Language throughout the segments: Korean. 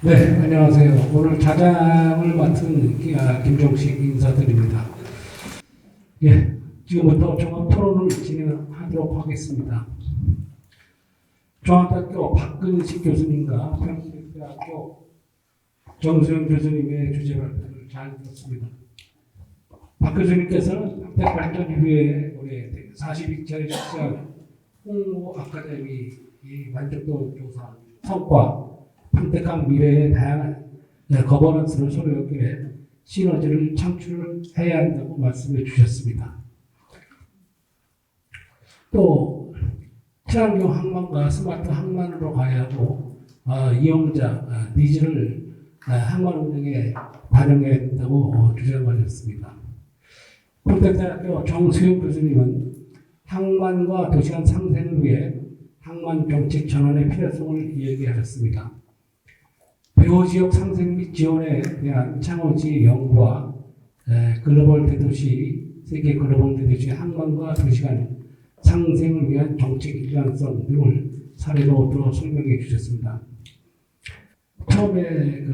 네, 안녕하세요. 오늘 자장을 맡은 김종식 인사드립니다. 예, 지금부터 종합 토론을 진행하도록 하겠습니다. 중앙대학교 박근식 교수님과 평택대학교 정수영 교수님의 주제 발표를 잘 들었습니다. 박 교수님께서는 평택 발전 이후에 올해 42차에 실시한 홍보 아카데미 만족도 조사 성과, 평택항 미래의 다양한 거버넌스를 서로 연결해 시너지를 창출해야 한다고 말씀해 주셨습니다. 또 친환경 항만과 스마트 항만으로 가야 하고 이용자 니즈를 항만 운영에 반영해야 된다고 주장하셨습니다. 평택대학교 정수영 교수님은 항만과 도시간 상생을 위해 항만 정책 전환의 필요성을 이야기하셨습니다. 배후 지역 상생 및 지원에 대한 창원시 연구와 글로벌 대도시, 세계 글로벌 대도시 항만과 도시간 상생을 위한 정책 일관성 등을 사례로 들어 설명해 주셨습니다. 처음에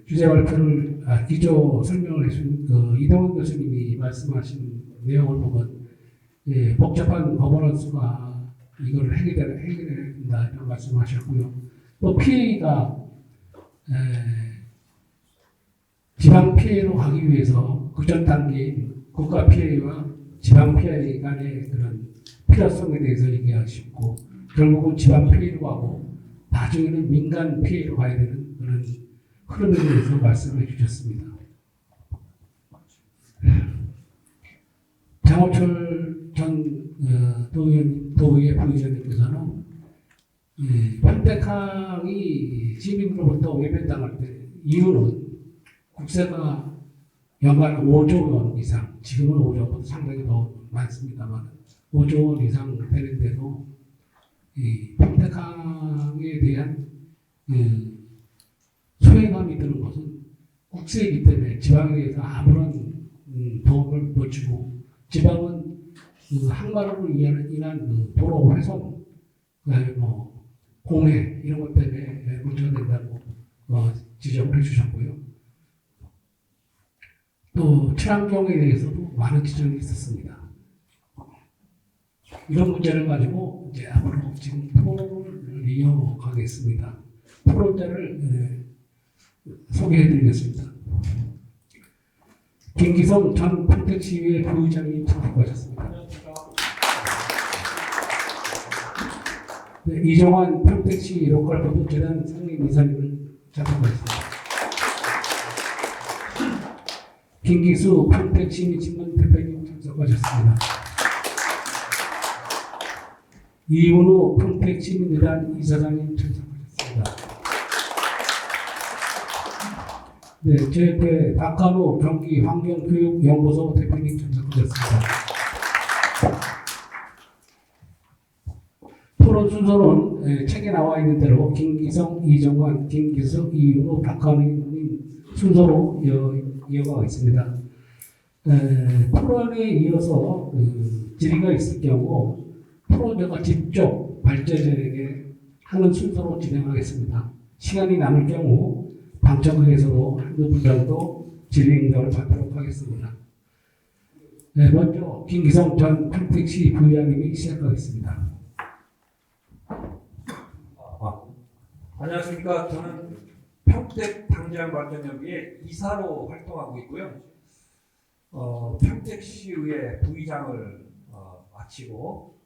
주제 발표를 기조 설명을 해준 이동훈 교수님이 말씀하신 내용을 보면 복잡한 거버넌스가 이걸 해결해야 된다 이런 말씀하셨고요. 또 PA가 지방 피해로 가기 위해서 그전 단계인 국가 피해와 지방 피해 간의 그런 필요성에 대해서 얘기하시고 결국은 지방 피해로 가고 나중에는 민간 피해로 가야 되는 그런 흐름에 대해서 말씀해 주셨습니다. 장호철 전 도의회 부의장님께서는 평택항이 시민으로부터 외면당할 때 이유는 국세가 연간 5조 원 이상, 지금은 5조보다 상당히 더 많습니다만 5조 원 이상 되는데도 이 평택항에 대한 소외감이 드는 것은 국세이기 때문에 지방에 대해서 아무런 도움을 못 주고 지방은 항만으로 인한 도로 훼손, 공해 이런 것 때문에 문제가 된다고 지적을 해주셨고요. 또 친환경에 대해서도 많은 지적이 있었습니다. 이런 문제를 가지고 이제 앞으로 지금 토론을 이어가겠습니다. 토론자를 소개해드리겠습니다. 김기성 전 평택시의회 부의장님 참석하셨습니다. 네, 이정환 평택시 로컬보도재단 상임이사님을 참석하셨습니다. 김기수 평택시민신문 대표님 참석하셨습니다. 이문우 평택시민재단 이사장님 참석하셨습니다. 네, 제 옆에 박한우 경기 환경교육연구소 대표님 참석하셨습니다. 토론 순서는 책에 나와 있는 대로 김기성, 이정환, 김기수, 이윤호, 박한우님 순서로 이어가겠습니다. 토론에 이어서 질의가 있을 경우 토론자가 직접 발제자에게 하는 순서로 진행하겠습니다. 시간이 남을 경우 방청석에서도 한두 분 정도 질의 응답을 받도록 하겠습니다. 네, 먼저 김기성 전 평택시 부의장님이 시작하겠습니다. 안녕하십니까. 저는 평택 당지항발전협의회 이사로 활동하고 있고요. 평택시의회 부의장을 마치고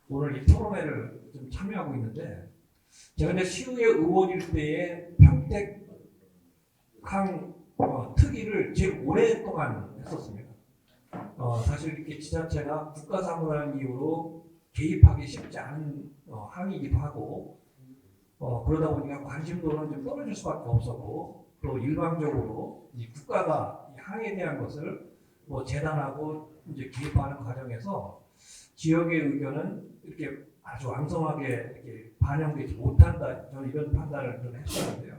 오늘 이 토론회를 좀 참여하고 있는데 제가 이제 시의회 의원일 때에 평택항 특위를 제일 오랫동안 했었습니다. 사실 이렇게 지자체가 국가사무라는 이유로 개입하기 쉽지 않은 항이기도 하고 그러다 보니까 관심도는 좀 떨어질 수밖에 없었고 또 일방적으로 이 국가가 이 항에 대한 것을 재단하고 이제 개입하는 과정에서 지역의 의견은 이렇게 아주 왕성하게 이렇게 반영되지 못한다. 저는 이런 판단을 좀 했었는데요.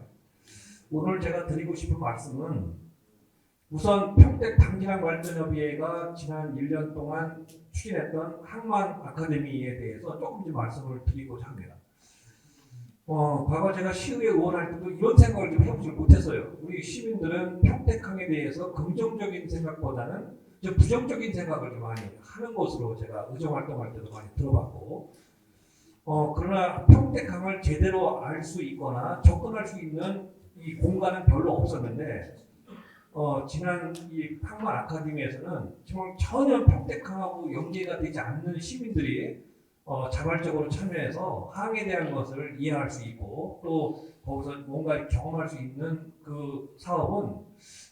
오늘 제가 드리고 싶은 말씀은 우선 평택 당지항발전협의회가 지난 1년 동안 추진했던 항만 아카데미에 대해서 조금 좀 말씀을 드리고자 합니다. 과거 제가 시의회 의원할 때도 이런 생각을 좀 해보질 못했어요. 우리 시민들은 평택항에 대해서 긍정적인 생각보다는 좀 부정적인 생각을 좀 많이 하는 것으로 제가 의정 활동할 때도 많이 들어봤고, 그러나 평택항을 제대로 알 수 있거나 접근할 수 있는 이 공간은 별로 없었는데, 지난 이 항만 아카데미에서는 정말 전혀 평택항하고 연계가 되지 않는 시민들이 자발적으로 참여해서 항에 대한 것을 이해할 수 있고 또 거기서 뭔가 경험할 수 있는 그 사업은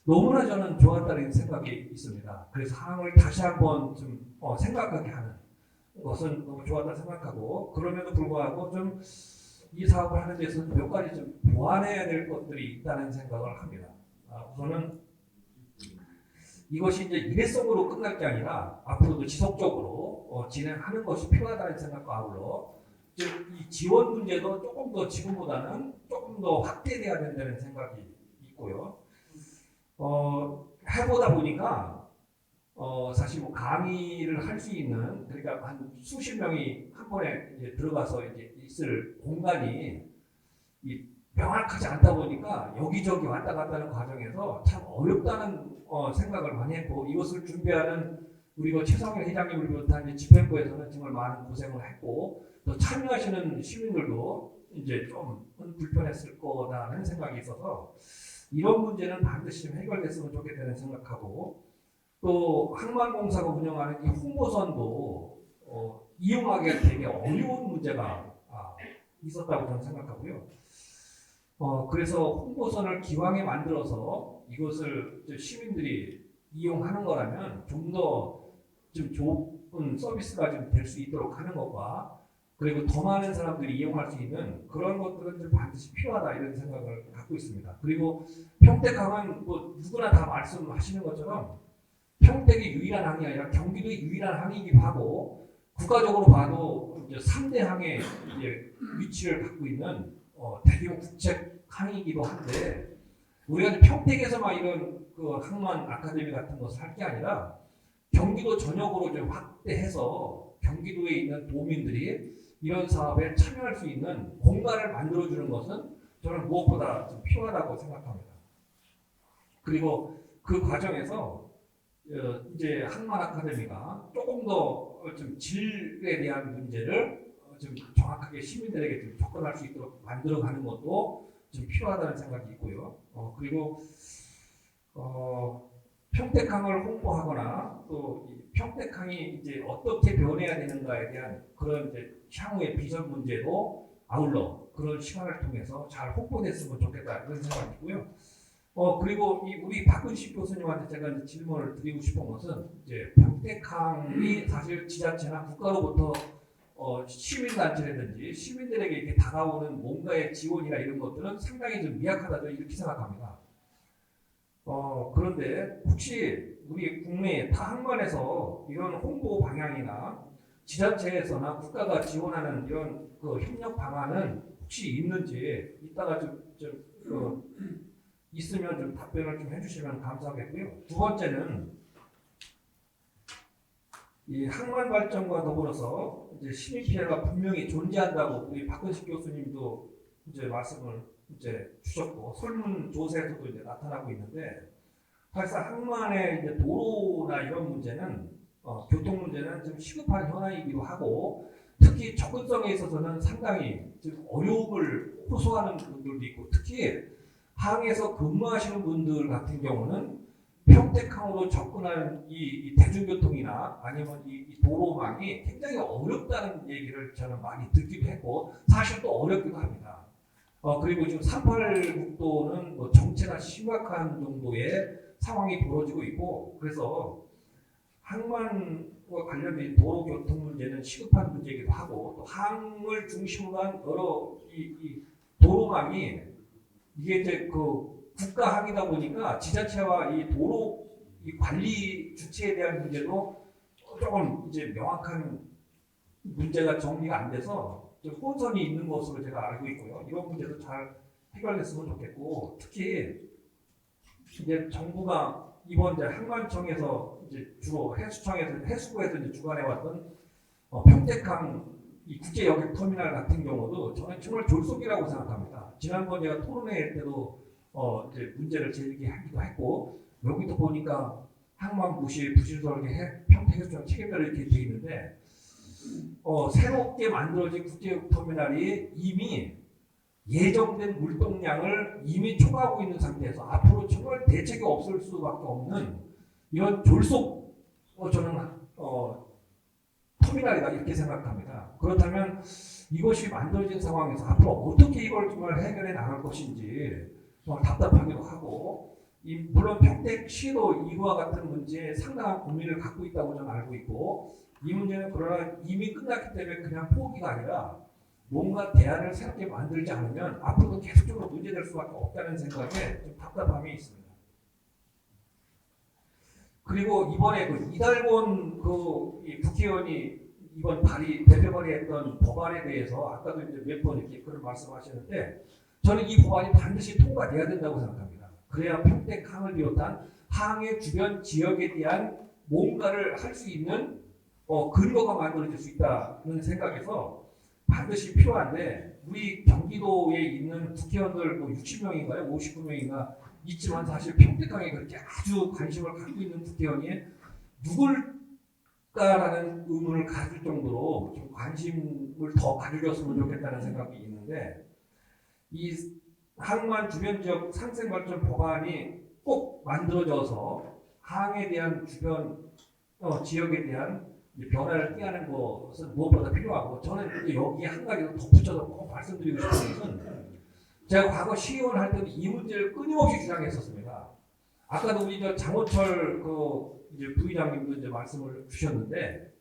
너무나 저는 좋았다는 생각이 있습니다. 그래서 항을 다시 한번 좀 생각하게 하는 것은 너무 좋았다 생각하고, 그럼에도 불구하고 좀 이 사업을 하는 데서는 몇 가지 좀 보완해야 될 것들이 있다는 생각을 합니다. 우선은 이것이 이제 일회성으로 끝날 게 아니라 앞으로도 지속적으로 진행하는 것이 필요하다는 생각과 아울러 이 지원 문제도 조금 더 지금보다는 조금 더 확대돼야 된다는 생각이 있고요. 해보다 보니까 사실 뭐 강의를 할 수 있는, 그러니까 한 수십 명이 한 번에 이제 들어가서 이제 있을 공간이 명확하지 않다 보니까 여기저기 왔다 갔다 하는 과정에서 참 어렵다는 생각을 많이 했고, 이것을 준비하는 우리 최성일 회장님을 비롯한 집행부에서는 정말 많은 고생을 했고, 또 참여하시는 시민들도 이제 좀 불편했을 거라는 생각이 있어서 이런 문제는 반드시 좀 해결됐으면 좋겠다는 생각하고, 또 항만공사가 운영하는 이 홍보선도 이용하기가 되게 어려운 문제가 있었다고 저는 생각하고요. 그래서 홍보선을 기왕에 만들어서 이것을 시민들이 이용하는 거라면 좀 더 좀 좋은 서비스가 좀 될 수 있도록 하는 것과, 그리고 더 많은 사람들이 이용할 수 있는 그런 것들은 좀 반드시 필요하다 이런 생각을 갖고 있습니다. 그리고 평택항은 뭐 누구나 다 말씀하시는 것처럼 평택이 유일한 항이 아니라 경기도의 유일한 항이기도 하고, 국가적으로 봐도 이제 3대 항의 이제 위치를 갖고 있는 대규모 국책 항이기도 한데, 우리가 평택에서만 이런 그 항만 아카데미 같은 것을 할 게 아니라 경기도 전역으로 좀 확대해서 경기도에 있는 도민들이 이런 사업에 참여할 수 있는 공간을 만들어주는 것은 저는 무엇보다 좀 필요하다고 생각합니다. 그리고 그 과정에서 이제 항만 아카데미가 조금 더 좀 질에 대한 문제를 좀 정확하게 시민들에게 좀 접근할 수 있도록 만들어가는 것도 좀 필요하다는 생각이 있고요. 그리고 평택항을 홍보하거나 또 평택항이 이제 어떻게 변해야 되는가에 대한 그런 이제 향후의 비전 문제도 아울러 그런 시간을 통해서 잘 홍보됐으면 좋겠다 이런 생각이 있고요. 그리고 우리 박근식 교수님한테 제가 이제 질문을 드리고 싶은 것은, 이제 평택항이 사실 지자체나 국가로부터 시민단체라든지 시민들에게 이렇게 다가오는 뭔가의 지원이나 이런 것들은 상당히 좀 미약하다 이렇게 생각합니다. 그런데 혹시 우리 국내 타 항만에서 이런 홍보 방향이나 지자체에서나 국가가 지원하는 이런 그 협력 방안은 혹시 있는지 이따가 있으면 좀 답변을 좀 해주시면 감사하겠고요. 두 번째는 이 항만 발전과 더불어서 이제 시민 피해가 분명히 존재한다고 우리 박근식 교수님도 이제 말씀을 이제 주셨고, 설문조사에서도 이제 나타나고 있는데, 사실상 항만의 이제 도로나 이런 문제는 교통 문제는 좀 시급한 현안이기도 하고, 특히 접근성에 있어서는 상당히 좀 어려움을 호소하는 분들도 있고, 특히 항에서 근무하시는 분들 같은 경우는 평택항으로 접근하는 이 대중교통이나 아니면 이 도로망이 굉장히 어렵다는 얘기를 저는 많이 듣기도 했고, 사실 또 어렵기도 합니다. 그리고 지금 386도는 뭐 정체가 심각한 정도의 상황이 벌어지고 있고, 그래서 항만과 관련된 도로교통 문제는 시급한 문제이기도 하고, 또 항을 중심으로 한 여러 이 도로망이 이게 이제 그 국가항이다 보니까 지자체와 이 도로 이 관리 주체에 대한 문제도 조금 이제 명확한 문제가 정리가 안 돼서 좀 혼선이 있는 것으로 제가 알고 있고요. 이런 문제도 잘 해결됐으면 좋겠고, 특히 이제 정부가 이번 이제 항만청에서 이제 주로 해수청에서 해수부에서 이제 주관해왔던 평택항 이 국제여객터미널 같은 경우도 저는 정말 졸속이라고 생각합니다. 지난번 제가 토론회 때도 이제 문제를 제기하기도 했고 여기도 보니까 항만 부실설계 평택해수장 체계별로 이렇게 돼 있는데 새롭게 만들어진 국제여객터미널이 이미 예정된 물동량을 이미 초과하고 있는 상태에서 앞으로 정말 대책이 없을 수밖에 없는 이런 졸속 저는 터미널이다 이렇게 생각합니다. 그렇다면 이것이 만들어진 상황에서 앞으로 어떻게 이걸 정말 해결해 나갈 것인지 정말 답답하기도 하고 물론 평택시도 이와 같은 문제에 상당한 고민을 갖고 있다고 저는 알고 있고 이 문제는 그러나 이미 끝났기 때문에 그냥 포기가 아니라 뭔가 대안을 새롭게 만들지 않으면 앞으로도 계속적으로 문제될 수밖에 없다는 생각에 좀 답답함이 있습니다. 그리고 이번에 그 이달곤 국회의원이 이번 대표 발의했던 법안에 대해서 아까도 이제 몇 번 이렇게 그런 말씀하셨는데 저는 이 법안이 반드시 통과돼야 된다고 생각합니다. 그래야 평택항을 비롯한 항해 주변 지역에 대한 뭔가를 할 수 있는 근거가 만들어질 수 있다는 생각에서 반드시 필요한데 우리 경기도에 있는 국회의원들 60명인가요? 59명인가 있지만 사실 평택항에 그렇게 아주 관심을 갖고 있는 국회의원이 누굴까라는 의문을 가질 정도로 좀 관심을 더 가져줬으면 좋겠다는 생각이 있는데 이 항만 주변 지역 상생 발전 법안이 꼭 만들어져서 항에 대한 주변 지역에 대한 변화를 꾀하는 것은 무엇보다 필요하고 저는 여기에 한 가지 더 덧붙여서 꼭 말씀드리고 싶은 것은 제가 과거 시의원 할 때도 이 문제를 끊임없이 주장했었습니다. 아까도 우리 장호철 이제 부의장님도 이제 말씀을 주셨는데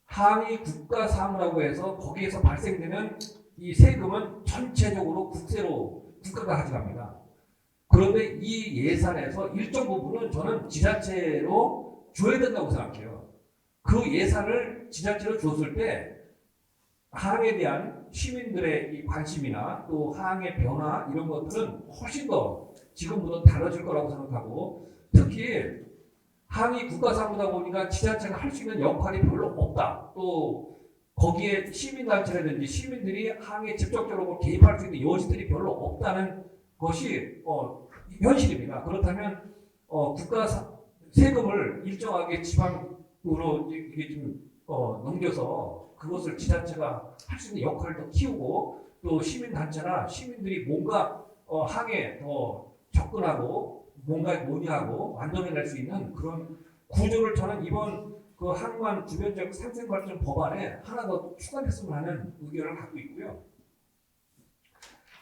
항이 국가 사무라고 해서 거기에서 발생되는 이 세금은 전체적으로 국세로 국가가 가져갑니다. 그런데 이 예산에서 일정 부분은 저는 지자체로 줘야 된다고 생각해요. 그 예산을 지자체로 줬을 때 항에 대한 시민들의 이 관심이나 또 항의 변화 이런 것들은 훨씬 더 지금보다 달라질 거라고 생각하고 특히 항이 국가사무다 보니까 지자체가 할 수 있는 역할이 별로 없다. 또 거기에 시민단체라든지 시민들이 항에 직접적으로 개입할 수 있는 여지들이 별로 없다는 것이 현실입니다. 그렇다면 국가 세금을 일정하게 지방으로 이게 좀 넘겨서 그것을 지자체가 할 수 있는 역할을 더 키우고 또 시민단체나 시민들이 뭔가 항에 더 접근하고 뭔가 논의하고 만들어낼 수 있는 그런 구조를 저는 이번 그 항만 주변적 상생발전 법안에 하나 더 추가됐으면 하는 의견을 갖고 있고요.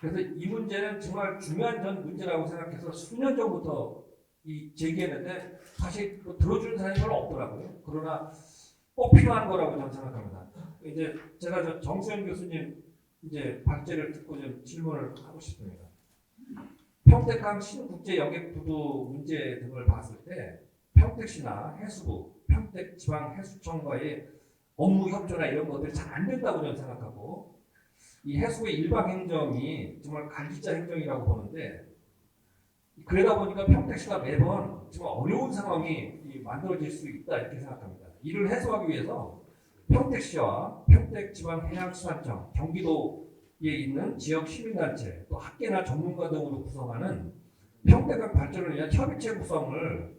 그래서 이 문제는 정말 중요한 전 문제라고 생각해서 수년 전부터 제기했는데 사실 들어주는 사람이 별로 없더라고요. 그러나 꼭 필요한 거라고 저는 생각합니다. 이제 제가 정수영 교수님 이제 발제를 듣고 좀 질문을 하고 싶습니다. 평택항 신국제여객부두 문제 등을 봤을 때 평택시나 해수부, 평택지방해수청과의 업무 협조나 이런 것들이 잘 안 된다고 저는 생각하고 이 해수부의 일방 행정이 정말 갈기자 행정이라고 보는데 그러다 보니까 평택시가 매번 정말 어려운 상황이 만들어질 수 있다 이렇게 생각합니다. 이를 해소하기 위해서 평택시와 평택지방해양수산청, 경기도에 있는 지역 시민단체, 또 학계나 전문가 등으로 구성하는 평택항 발전을 위한 협의체 구성을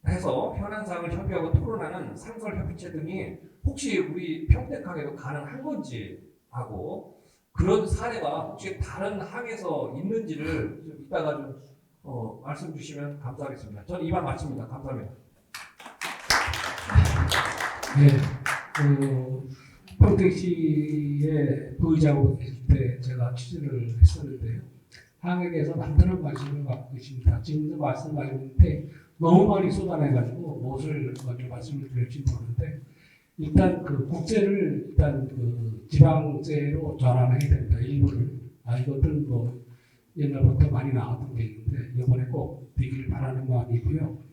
해서 현안 사항을 협의하고 토론하는 상설협의체 등이 혹시 우리 평택항에도 가능한 건지 하고 그런 사례가 혹시 다른 항에서 있는지를 좀 이따가 좀 말씀 주시면 감사하겠습니다. 저는 이만 마칩니다. 감사합니다. 네, 평택시의 부의장으로 계실 때 제가 취재를 했었는데요. 항에 대해서 남다른 관심을 갖고 계십니다. 지금도 말씀하셨는데 너무 많이 쏟아내가지고 무엇을 먼저 말씀을 드릴지 모르는데 일단 그 국제를 일단 그 지방제로 전환해야 된다. 일부를 이것들은 뭐 옛날부터 많이 나왔던 얘기인데 이번에 꼭 되기를 바라는 마음이고요.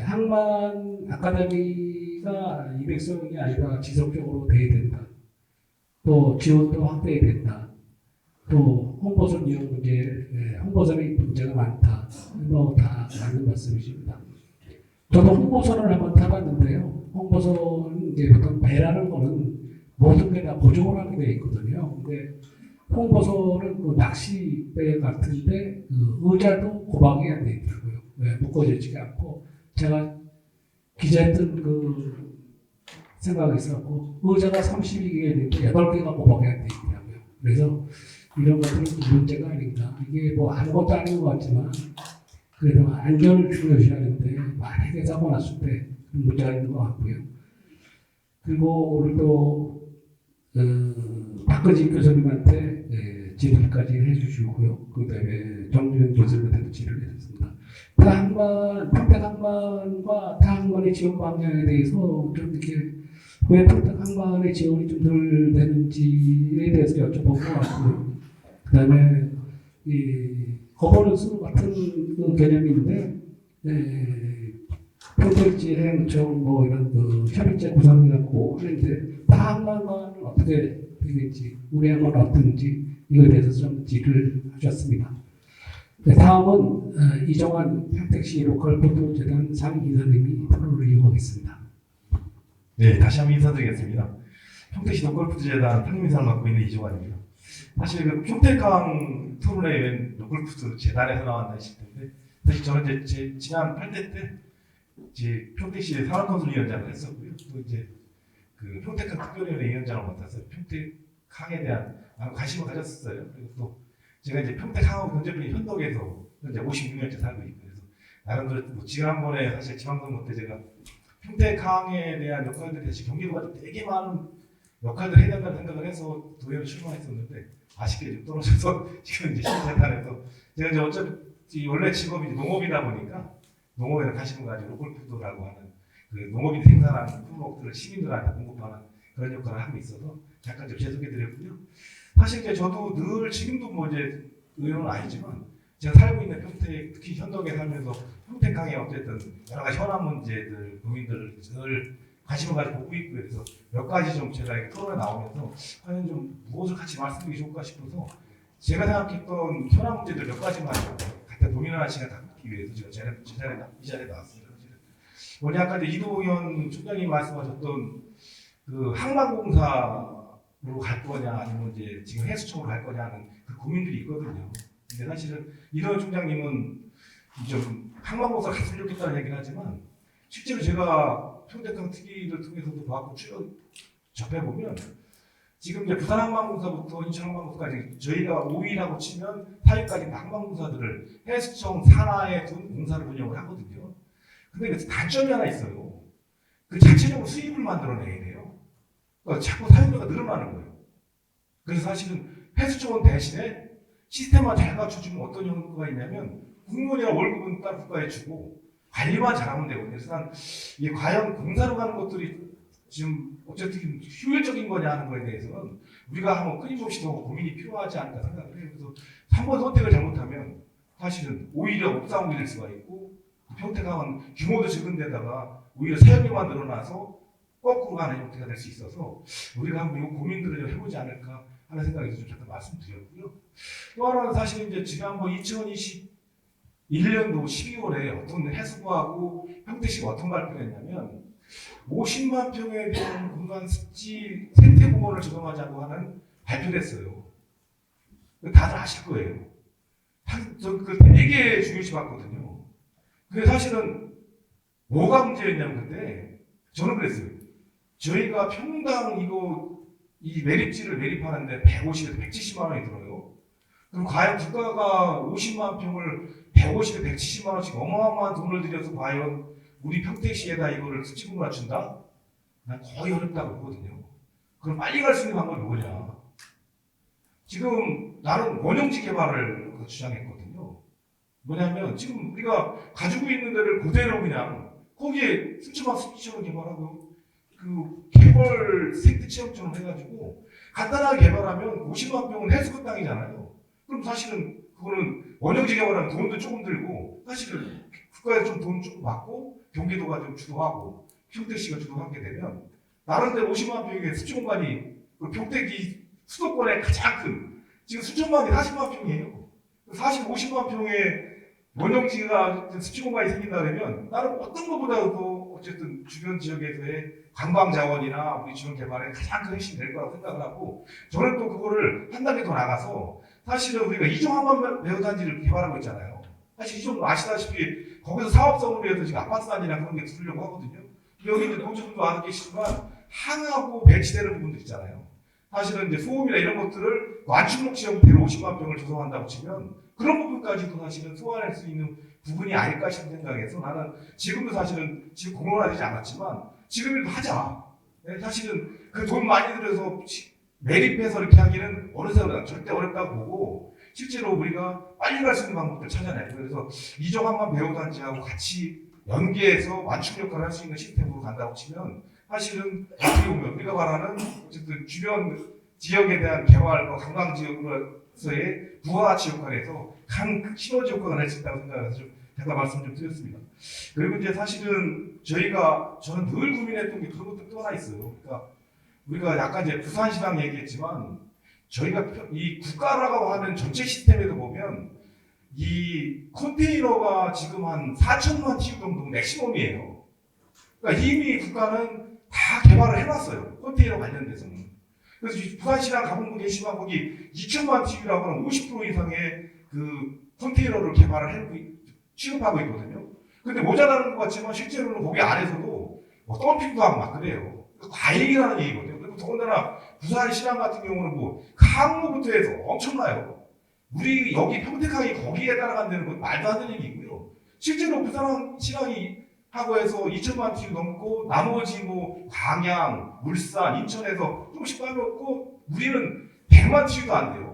항만 아카데미가 200석이 아니라 지속적으로 돼야 된다. 또 지원도 확대해야 된다. 또 홍보선 이용 문제, 홍보선의 문제가 많다. 뭐 다 맞는 말씀이십니다. 저도 홍보선을 한번 타봤는데요. 홍보선 이제 보통 배라는 거는 모든 게 다 고정을 하게 돼 있거든요. 근데 홍보선은 그 낚시배 같은데 그 의자도 고방이 안 돼 있더라고요. 왜 묶어지지가 않고 제가 기자했던 그 생각이 있었고 의자가 32개가 있는데 8개가 고방이 안 돼 있더라고요. 그래서 이런 것들은 좀 문제가 아닌가. 이게 뭐 아무것도 아닌 것 같지만 그래도 안전을 중요시하는데 만약에 사고 났을 때 그런 문제가 있는 것 같고요. 그리고 오늘 또 박근진 교수님한테 질의까지 해주시고요. 그 다음에 정주현 교수님한테도 질의를 해줬습니다. 평택항만과 타항만의 지원 방향에 대해서 좀 이렇게 왜 평택항만의 지원이 좀 덜 되는지에 대해서 여쭤본 것 같고요. 그 다음에 이 거버넌스 같은 그 개념인데 평택지행청 뭐 이런 그 협의체 구성이라고 하는데 다항만과는 어떻게 되는지 우리 항만 어떤지 이거에 대해서 좀 질의를 하셨습니다. 네, 다음은 이정환 평택시 로컬 포토재단 상임이사님이 토론을 이어가겠습니다. 네, 다시 한번 인사드리겠습니다. 평택시 로컬푸드재단 상임이사를 맡고 있는 이종환입니다. 사실 그 평택강 토론회 웬 로컬푸드 재단에서 나왔나 싶을 텐데 사실 저는 이제 지난 8대 때 이제 평택시 산업건설위원장을 했었고요. 또 이제 그 평택강 특별위원회 위원장을 맡아서 평택항에 대한 많은 관심을 가졌었어요. 그리고 또 제가 이제 평택항하고 경제분이 현덕에서 현재 56년째 살고 있고 그래서 나름대로 뭐 지난번에 사실 지방선거 때 제가 평택항에 대한 역할들이 사실 경기도가 되게 많은 역할을 해야 된다는 생각을 해서 도의회로 출마했었는데 아쉽게 좀 떨어져서 지금 이제 시민재단에서 제가 이제 어차피 원래 직업이 농업이다 보니까 농업에는 관심을 가지고 로컬푸드라고 하는 그 농업인 생산하는 품목들을 시민들한테 공급하는 그런 역할을 하고 있어서 잠깐 좀 재소개드렸고요. 사실 이제 저도 늘 지금도 뭐 이제 의원은 아니지만 제가 살고 있는 평택 특히 현덕에 살면서 평택항에 어쨌든 여러 가지 현안 문제들 국민들을 늘 관심을 가지고 보고 있고 그래서 몇 가지 좀 제가 이렇게 토론에 나오면서 과연 좀 무엇을 같이 말씀드리기 좋을까 싶어서 제가 생각했던 현안 문제들 몇 가지만 갖다 고민하는 시간 갖기 위해서 제가 이 자리에 나왔습니다. 원래 아까 이제 이도현 총장님 말씀하셨던 그 항만공사로 갈 거냐 아니면 이제 지금 해수청으로 갈 거냐 하는 그 고민들이 있거든요. 근데 사실은 이도현 총장님은 좀 항만공사를 같이 좋겠다는 얘기를 하지만 실제로 제가 평택항 특위를 통해서도 봤고 쭉 접해보면 지금 이제 부산항만공사부터 인천항만공사까지 저희가 5위라고 치면 4위까지 항만공사들을 해수청 산하에 둔 공사를 운영을 하거든요. 근데 그 단점이 하나 있어요. 그 자체적으로 수입을 만들어내야 돼요. 그러니까 자꾸 사용료가 늘어나는 거예요. 그래서 사실은 해수청은 대신에 시스템만 잘 갖춰주면 어떤 효과가 있냐면 공무원이나 월급은 따로 국가에 주고 관리만 잘하면 되거든요. 그래서 난 이게 과연 공사로 가는 것들이 지금 어쨌든 효율적인 거냐 하는 거에 대해서는 우리가 한번 끊임없이 더 고민이 필요하지 않을까 생각을 해요. 그래서 한 번 선택을 잘못하면 사실은 오히려 옥상이 될 수가 있고 평택항은 규모도 적은 데다가 오히려 사용료만 늘어나서 거꾸로 가는 형태가 될 수 있어서 우리가 한번 이 고민들을 좀 해보지 않을까 하는 생각에서 좀 잠깐 말씀드렸고요. 또 하나는 사실 이제 지난번 2021년도 12월에 어떤 해수부하고 평택시가 어떤 발표를 했냐면 50만 평에 대한 공간 습지 생태공원을 조성하자고 하는 발표를 했어요. 다들 아실 거예요. 저 되게 중요시 봤거든요. 근데 사실은 뭐가 문제였냐면 그때 저는 그랬어요. 저희가 평당 이 매립지를 매립하는데 150에서 170만 원이 들어요. 그럼 과연 국가가 50만 평을 150에서 170만 원씩 어마어마한 돈을 들여서 과연 우리 평택시에다 이거를 습지공을 맞춘다? 난 거의 어렵다고 보거든요. 그럼 빨리 갈 수 있는 방법이 뭐냐? 지금 나는 원형지 개발을 주장했거든요. 뭐냐면 지금 우리가 가지고 있는 데를 그대로 그냥 거기에 습지만 습지처럼 개발하고 그 개발 생태체험처럼 해가지고 간단하게 개발하면 50만 평은 해수욕 땅이잖아요. 그럼 사실은 그거는 원형지 개발하면 돈도 조금 들고 사실은 국가에서 좀 돈 조금 받고 경기도가 좀 주도하고 평택시가 주도하게 되면 나름대로 50만 평의 습지 공간이 그 평택이 수도권의 가장 큰 지금 수천만이 40만 평이에요. 사실 50만 평의 원용지가 습지 공간이 생긴다 그러면 나는 어떤 것보다도 어쨌든 주변 지역에서의 관광 자원이나 우리 주변 개발에 가장 큰 핵심이 될 거라고 생각을 하고 저는 또 그거를 한 단계 더 나가서 사실은 우리가 이종한번 매우단지를 개발하고 있잖아요. 사실 이종 아시다시피 거기서 사업성으로 해서 지금 아파트 단지나 그런 게 들으려고 하거든요. 여기 이제 노조분도 알고 계시지만 항하고 배치되는 부분들 있잖아요. 사실은 이제 소음이나 이런 것들을 완충록 지역대로 50만 평을 조성한다고 치면 그런 부분까지도 사실은 소화할 수 있는 부분이 아닐까 싶은 생각에서 나는 지금도 사실은 지금 공론화되지 않았지만 지금이라도 하자. 네, 사실은 그 돈 많이 들여서 매립해서 이렇게 하기는 어느 세월은 절대 어렵다고 보고 실제로 우리가 빨리 갈 수 있는 방법을 찾아내요. 그래서 이종한번 배우단지하고 같이 연계해서 완충 역할을 할 수 있는 시스템으로 간다고 치면 사실은 어떻게 보면 우리가 말하는 어쨌든 주변 지역에 대한 개발과 관광 지역으로서의 부가가치 역할에서 강 시너지 효과가 날 수 있다고 생각해서 좀 잠깐 말씀 좀 드렸습니다. 그리고 이제 사실은 저는 늘 고민했던 게 그런 것도 또 하나 있어요. 그러니까 우리가 약간 이제 부산시장 얘기했지만 저희가 이 국가라고 하는 전체 시스템에도 보면 이 컨테이너가 지금 한 4천만 TU 정도 맥시멈이에요. 그러니까 이미 국가는 다 개발을 해놨어요. 컨테이너 관련돼서는. 그래서 부산시장 가본 분 계시면 거기 2천만 TU라고 하는 50% 이상의 그 컨테이너를 취급하고 있거든요. 근데 모자라는 것 같지만 실제로는 거기 안에서도 뭐 덤핑도 하고 막 그래요. 과잉이라는 얘기거든요. 그리고 더군다나 부산시장 같은 경우는 뭐 항로부터 해서 엄청나요. 우리 여기 평택항이 거기에 따라간다는 건 말도 안 되는 얘기고요. 실제로 부산시장이 하고 해서 2천만 TU 넘고 나머지 뭐 광양, 울산, 인천에서 조금씩 빠졌고 우리는 100만 TU도 안 돼요.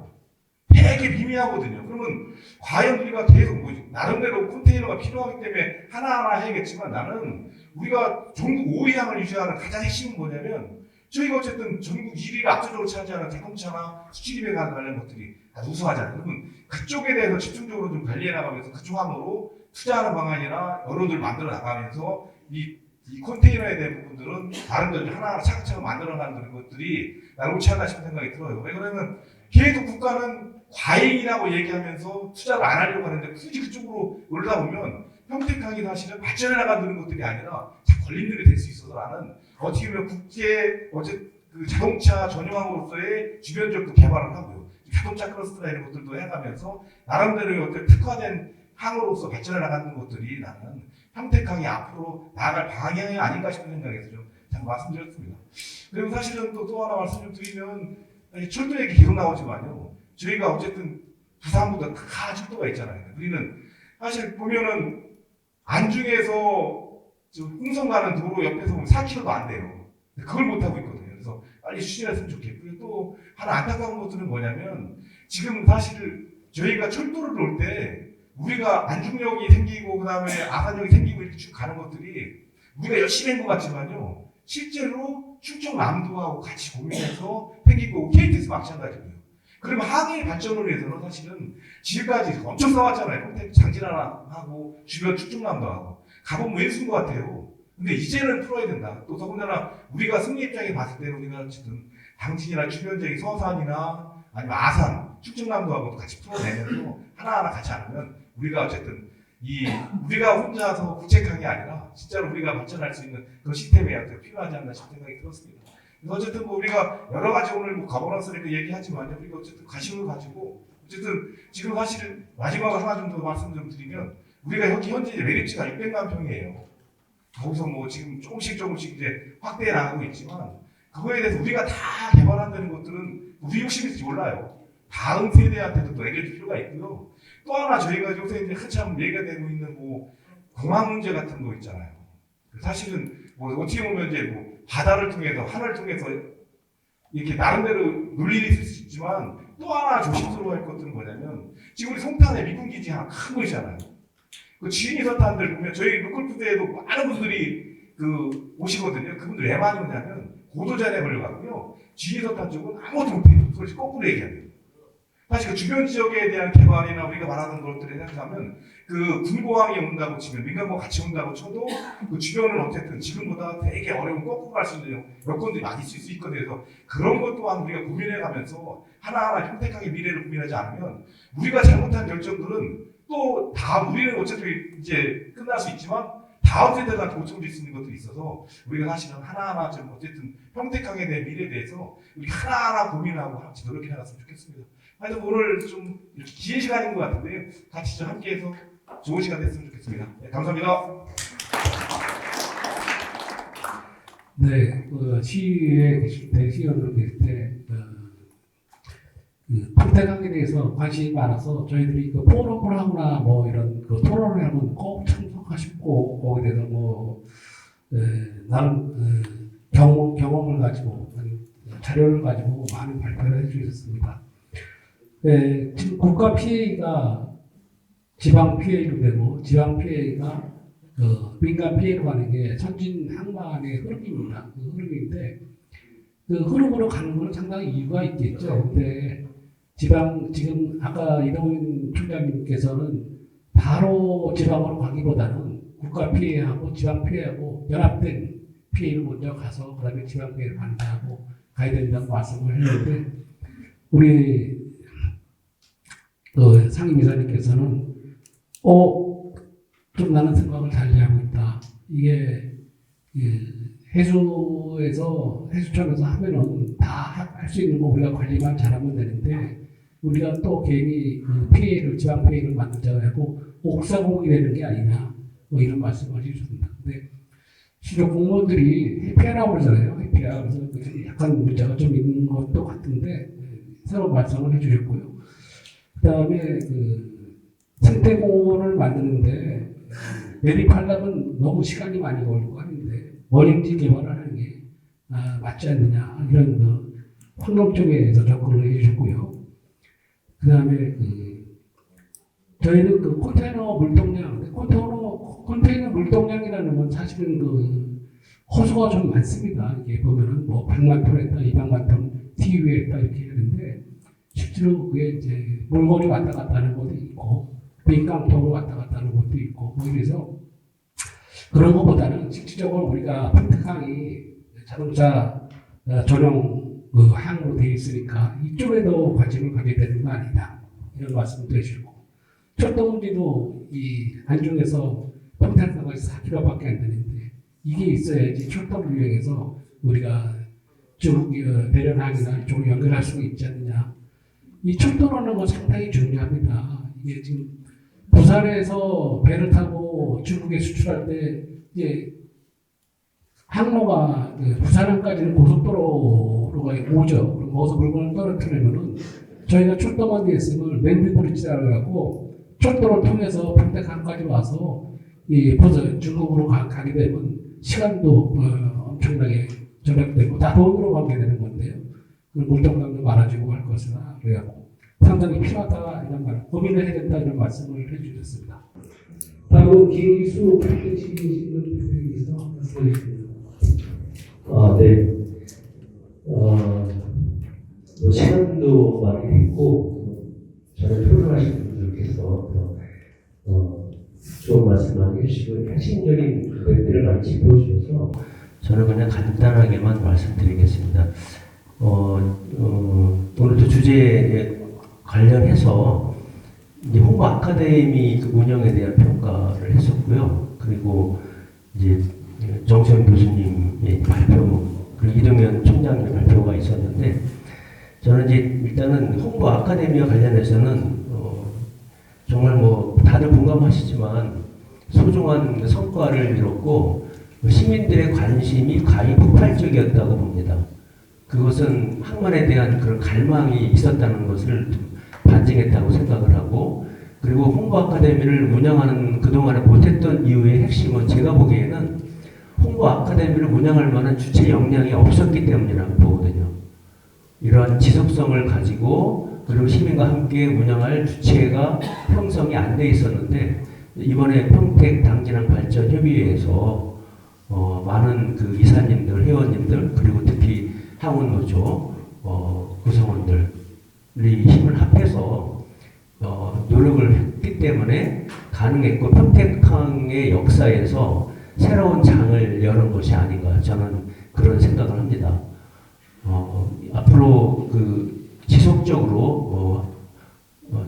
되게 미미하거든요. 그러면 과연 우리가 계속 뭐 나름대로 컨테이너가 필요하기 때문에 하나하나 해야겠지만 나는 우리가 전국 5위항을 유지하는 가장 핵심은 뭐냐면 저희가 어쨌든 전국 1위를 압도적으로 차지하는 대공차나 수출입에 관련 것들이 아주 우수하잖아요. 그러면 그쪽에 대해서 집중적으로 좀 관리해 나가면서 그쪽 항으로 투자하는 방안이나 여론을 만들어 나가면서 이 컨테이너에 대한 부분들은 다른 데를 하나하나 차근차근 만들어 나가는 것들이 나는 옳지 않나 싶은 생각이 들어요. 왜 그러면 계속 국가는 과잉이라고 얘기하면서 투자를 안 하려고 하는데 굳이 그쪽으로 올라다 보면 평택항이 사실은 발전해 나가는 것들이 아니라 걸림돌이 될 수 있어서 나는 어떻게 보면 국제 그 자동차 전용항으로서의 주변적도 개발을 하고요. 자동차 클러스터나 이런 것들도 해가면서 나름대로 어떤 특화된 항으로서 발전해 나가는 것들이 나는 평택항이 앞으로 나아갈 방향이 아닌가 싶은 생각에서 좀 잠깐 말씀드렸습니다. 그리고 사실은 또 하나 말씀 좀 드리면 철도 얘기 계속 나오지만요. 저희가 어쨌든 부산보다 다 철도가 있잖아요. 우리는 사실 보면은 안중에서 홍성 가는 도로 옆에서 보면 4km도 안 돼요. 그걸 못 하고 있거든요. 그래서 빨리 추진했으면 좋겠고요. 또 하나 안타까운 것들은 뭐냐면 지금 사실 저희가 철도를 놓을 때 우리가 안중역이 생기고 그다음에 아산역이 생기고 이렇게 쭉 가는 것들이 우리가 열심히 한 것 같지만요. 실제로 충청남도하고 같이 고민해서 생기고 KTX 마찬가지고요. 그러면 항해 발전을 위해서는 사실은 지금까지 엄청 싸웠잖아요. 평택 장진하고 주변 충청남도 하고 가보면 왼수인 것 같아요. 근데 이제는 풀어야 된다. 또 더군다나 우리가 승리 입장에 봤을 때는 우리가 어쨌든 당진이나 주변 지역의 서산이나 아니면 아산, 충청남도하고도 같이 풀어내면서 하나하나 같이 하면 우리가 어쨌든 우리가 혼자서 국책한 게 아니라 진짜로 우리가 발전할 수 있는 그런 시스템이 필요하지 않나 싶은 생각이 들었습니다. 그래서 어쨌든 뭐 우리가 여러 가지 오늘 뭐 가버넌스를 얘기하지만 우리가 어쨌든 관심을 가지고 어쨌든 지금 사실은 마지막으로 하나 좀 더 말씀 좀 드리면 우리가 여기 현재 매립지가 600만 평이에요. 거기서 뭐 지금 조금씩 이제 확대해 나가고 있지만 그거에 대해서 우리가 다 개발한다는 것들은 우리 욕심인지 몰라요. 다음 세대한테도 또 알려줄 필요가 있고요. 또 하나 저희가 요새 이제 한참 얘기가 되고 있는 뭐 공항 문제 같은 거 있잖아요. 사실은 뭐 어떻게 보면 이제 뭐 바다를 통해서 하늘을 통해서 이렇게 나름대로 논리를 있을 수 있지만 또 하나 조심스러워할 것들은 뭐냐면 지금 우리 송탄에 미군 기지 하나 큰 거 있잖아요. 그 지인이 서탄들 보면 저희 로컬푸드에도 많은 분들이 오시거든요. 그분들 왜 많이 오냐면 고도전에 걸려가고요. 지인이 서탄 쪽은 아무것도 못해요. 솔직히 거꾸로 얘기하면. 사실 그 주변 지역에 대한 개발이나 우리가 말하는 것들을 생각하면 그 군공항이 온다고 치면 민간공 같이 온다고 쳐도 그 주변은 어쨌든 지금보다 되게 어려운 거꾸로 갈 수 있는 여건들이 많이 있을 수 있거든요. 그래서 그런 것 또한 우리가 고민해 가면서 하나하나 평택하게 미래를 고민하지 않으면 우리가 잘못한 결정들은 또 다음 우리는 어차피 이제 끝날 수 있지만 다음 세대가 보충될 수 있는 것도 있어서 우리가 사실은 하나하나 좀 어쨌든 평택항에 대한 미래에 대해서 우리 하나하나 고민하고 같이 노력해 나갔으면 좋겠습니다. 하여튼 오늘 좀 이렇게 긴 시간인 것 같은데 같이 좀 함께해서 좋은 시간 됐으면 좋겠습니다. 네, 감사합니다. 네, 시의회 계실 때, 시의원으로 계실 때, 평택항에 대해서 관심이 많아서 저희들이 그 포럼을 하거나 뭐 이런 그 토론을 하면 꼭 참석하시고 거기에 대해서 나름 경험을 가지고 자료를 가지고 많은 발표를 해주셨습니다. 지금 국가 피해가 지방 피해로 되고 지방 피해가 민간 피해로 가는 게 선진 항만의 흐름입니다. 그 흐름인데 그 흐름으로 가는 건 상당히 이유가 있겠죠. 근데 지금 아까 이동훈 총장님께서는 바로 지방으로 가기보다는 국가 피해하고 지방 피해하고 연합된 피해를 먼저 가서 그다음에 지방 피해를 반대하고 가야 된다고 말씀을 했는데 우리 상임이사님께서는 좀 나는 생각을 달리하고 있다. 이게 해수촌에서 하면은 다 할 수 있는 거 우리가 관리만 잘하면 되는데 우리가 또 괜히 지방 피해를 만들자고 하고 옥사공이 되는 게 아니냐 뭐 이런 말씀을 해주셨습니다. 근데 실효 공무원들이 회피하라고 그러잖아요. 회피하. 그래서 약간 문제가 좀 있는 것도 같은데 새로 말씀을 해주셨고요. 그다음에 생태공원을 만드는데 매립하려면 너무 시간이 많이 걸리고 하는데 원행지 개발을 하는 게 맞지 않느냐 이런 환경 쪽에서 접근을 해주셨고요. 그다음에 저희는 컨테이너 물동량, 컨테이너 물동량이라는 건 사실은 호수가 좀 많습니다. 이게 보면은 100만 톤 했다, 200만 톤 TU에 했다 이렇게 하는데 실제로 그게 이제 물건이 왔다 갔다 하는 것도 있고 민감통으로 왔다 갔다 하는 것도 있고 그래서 그런 것보다는 실질적으로 우리가 평택항이 자동차 전용 항으로 되어 있으니까 이쪽에도 관심을 가게 되는 거 아니다 이런 말씀을 드리시고 철도 문제도 이 안중에서 평택항까지 4km밖에 안 되는데 이게 있어야지 철도를 이용해서 우리가 쭉 대련항이나 이쪽으로 연결할 수가 있지 않느냐. 이 철도라는 건 상당히 중요합니다. 이게 지금 부산에서 배를 타고 중국에 수출할 때 이제 항로가 부산항까지는 고속도로가 오죠. 그럼 거기서 물건을 떨어뜨리면은 저희가 철도만 돼 있으면 랜드브리지라고 해갖고 철도를 통해서 평택항까지 와서 벌써 중국으로 가게 되면 시간도 엄청나게 절약되고 다 돈으로 가게 되는 건데요. 물동량도 많아지고 할 것이라 그래갖고 상당히 필요하다 이런 말, 고민을 해야 된다 이런 말씀을 해주셨습니다. 다음은 김기수 평택시민신문 대표님께서 말씀해 주십니다. 네. 시간도 많이 됐고 저는 토론하신 분들께서 좋은 말씀 많이 해주시고 핵심적인 것들을 많이 짚어주셔서 저는 그냥 간단하게만 말씀드리겠습니다. 오늘도 주제에 관련해서 이제 홍보 아카데미 운영에 대한 평가를 했었고요. 그리고 이제 정세현 교수님의 발표, 그리고 이동현 총장님의 발표가 있었는데, 저는 이제 일단은 홍보 아카데미와 관련해서는 정말 다들 공감하시지만 소중한 성과를 이뤘고 시민들의 관심이 가히 폭발적이었다고 봅니다. 그것은 학문에 대한 그런 갈망이 있었다는 것을 반증했다고 생각을 하고, 그리고 홍보 아카데미를 운영하는 그동안에 못했던 이유의 핵심은 제가 보기에는 홍보 아카데미를 운영할 만한 주체 역량이 없었기 때문이라고 보거든요. 이러한 지속성을 가지고 그리고 시민과 함께 운영할 주체가 형성이 안 돼 있었는데 이번에 평택 당진항 발전 협의회에서 많은 그 이사님들, 회원님들 그리고 특히 항원노조 구성원들이 힘을 합해서 노력을 했기 때문에 가능했고 평택항의 역사에서 새로운 장을 여는 것이 아닌가 저는 그런 생각을 합니다. 앞으로 지속적으로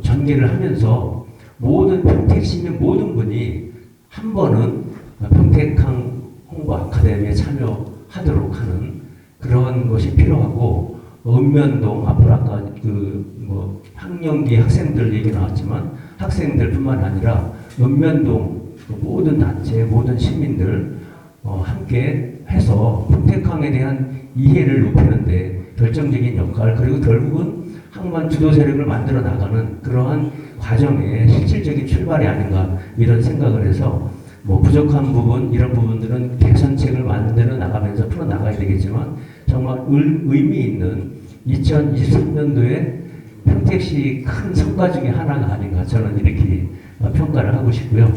전개를 하면서 모든 평택 시민 모든 분이 한 번은 평택항 홍보 아카데미에 참여하도록 하는 그런 것이 필요하고, 읍면동 앞으로 아까 뭐 학령기 학생들 얘기 나왔지만 학생들뿐만 아니라 읍면동 모든 단체 모든 시민들 함께 해서 평택항에 대한 이해를 높이는데 결정적인 역할, 그리고 결국은 항만 주도 세력을 만들어 나가는 그러한 과정의 실질적인 출발이 아닌가 이런 생각을 해서, 뭐 부족한 부분 이런 부분들은 개선책을 만들어 나가면서 풀어 나가야 되겠지만 정말 의미 있는 2023년도에 평택시 큰 성과 중에 하나가 아닌가 저는 이렇게 평가를 하고 싶고요.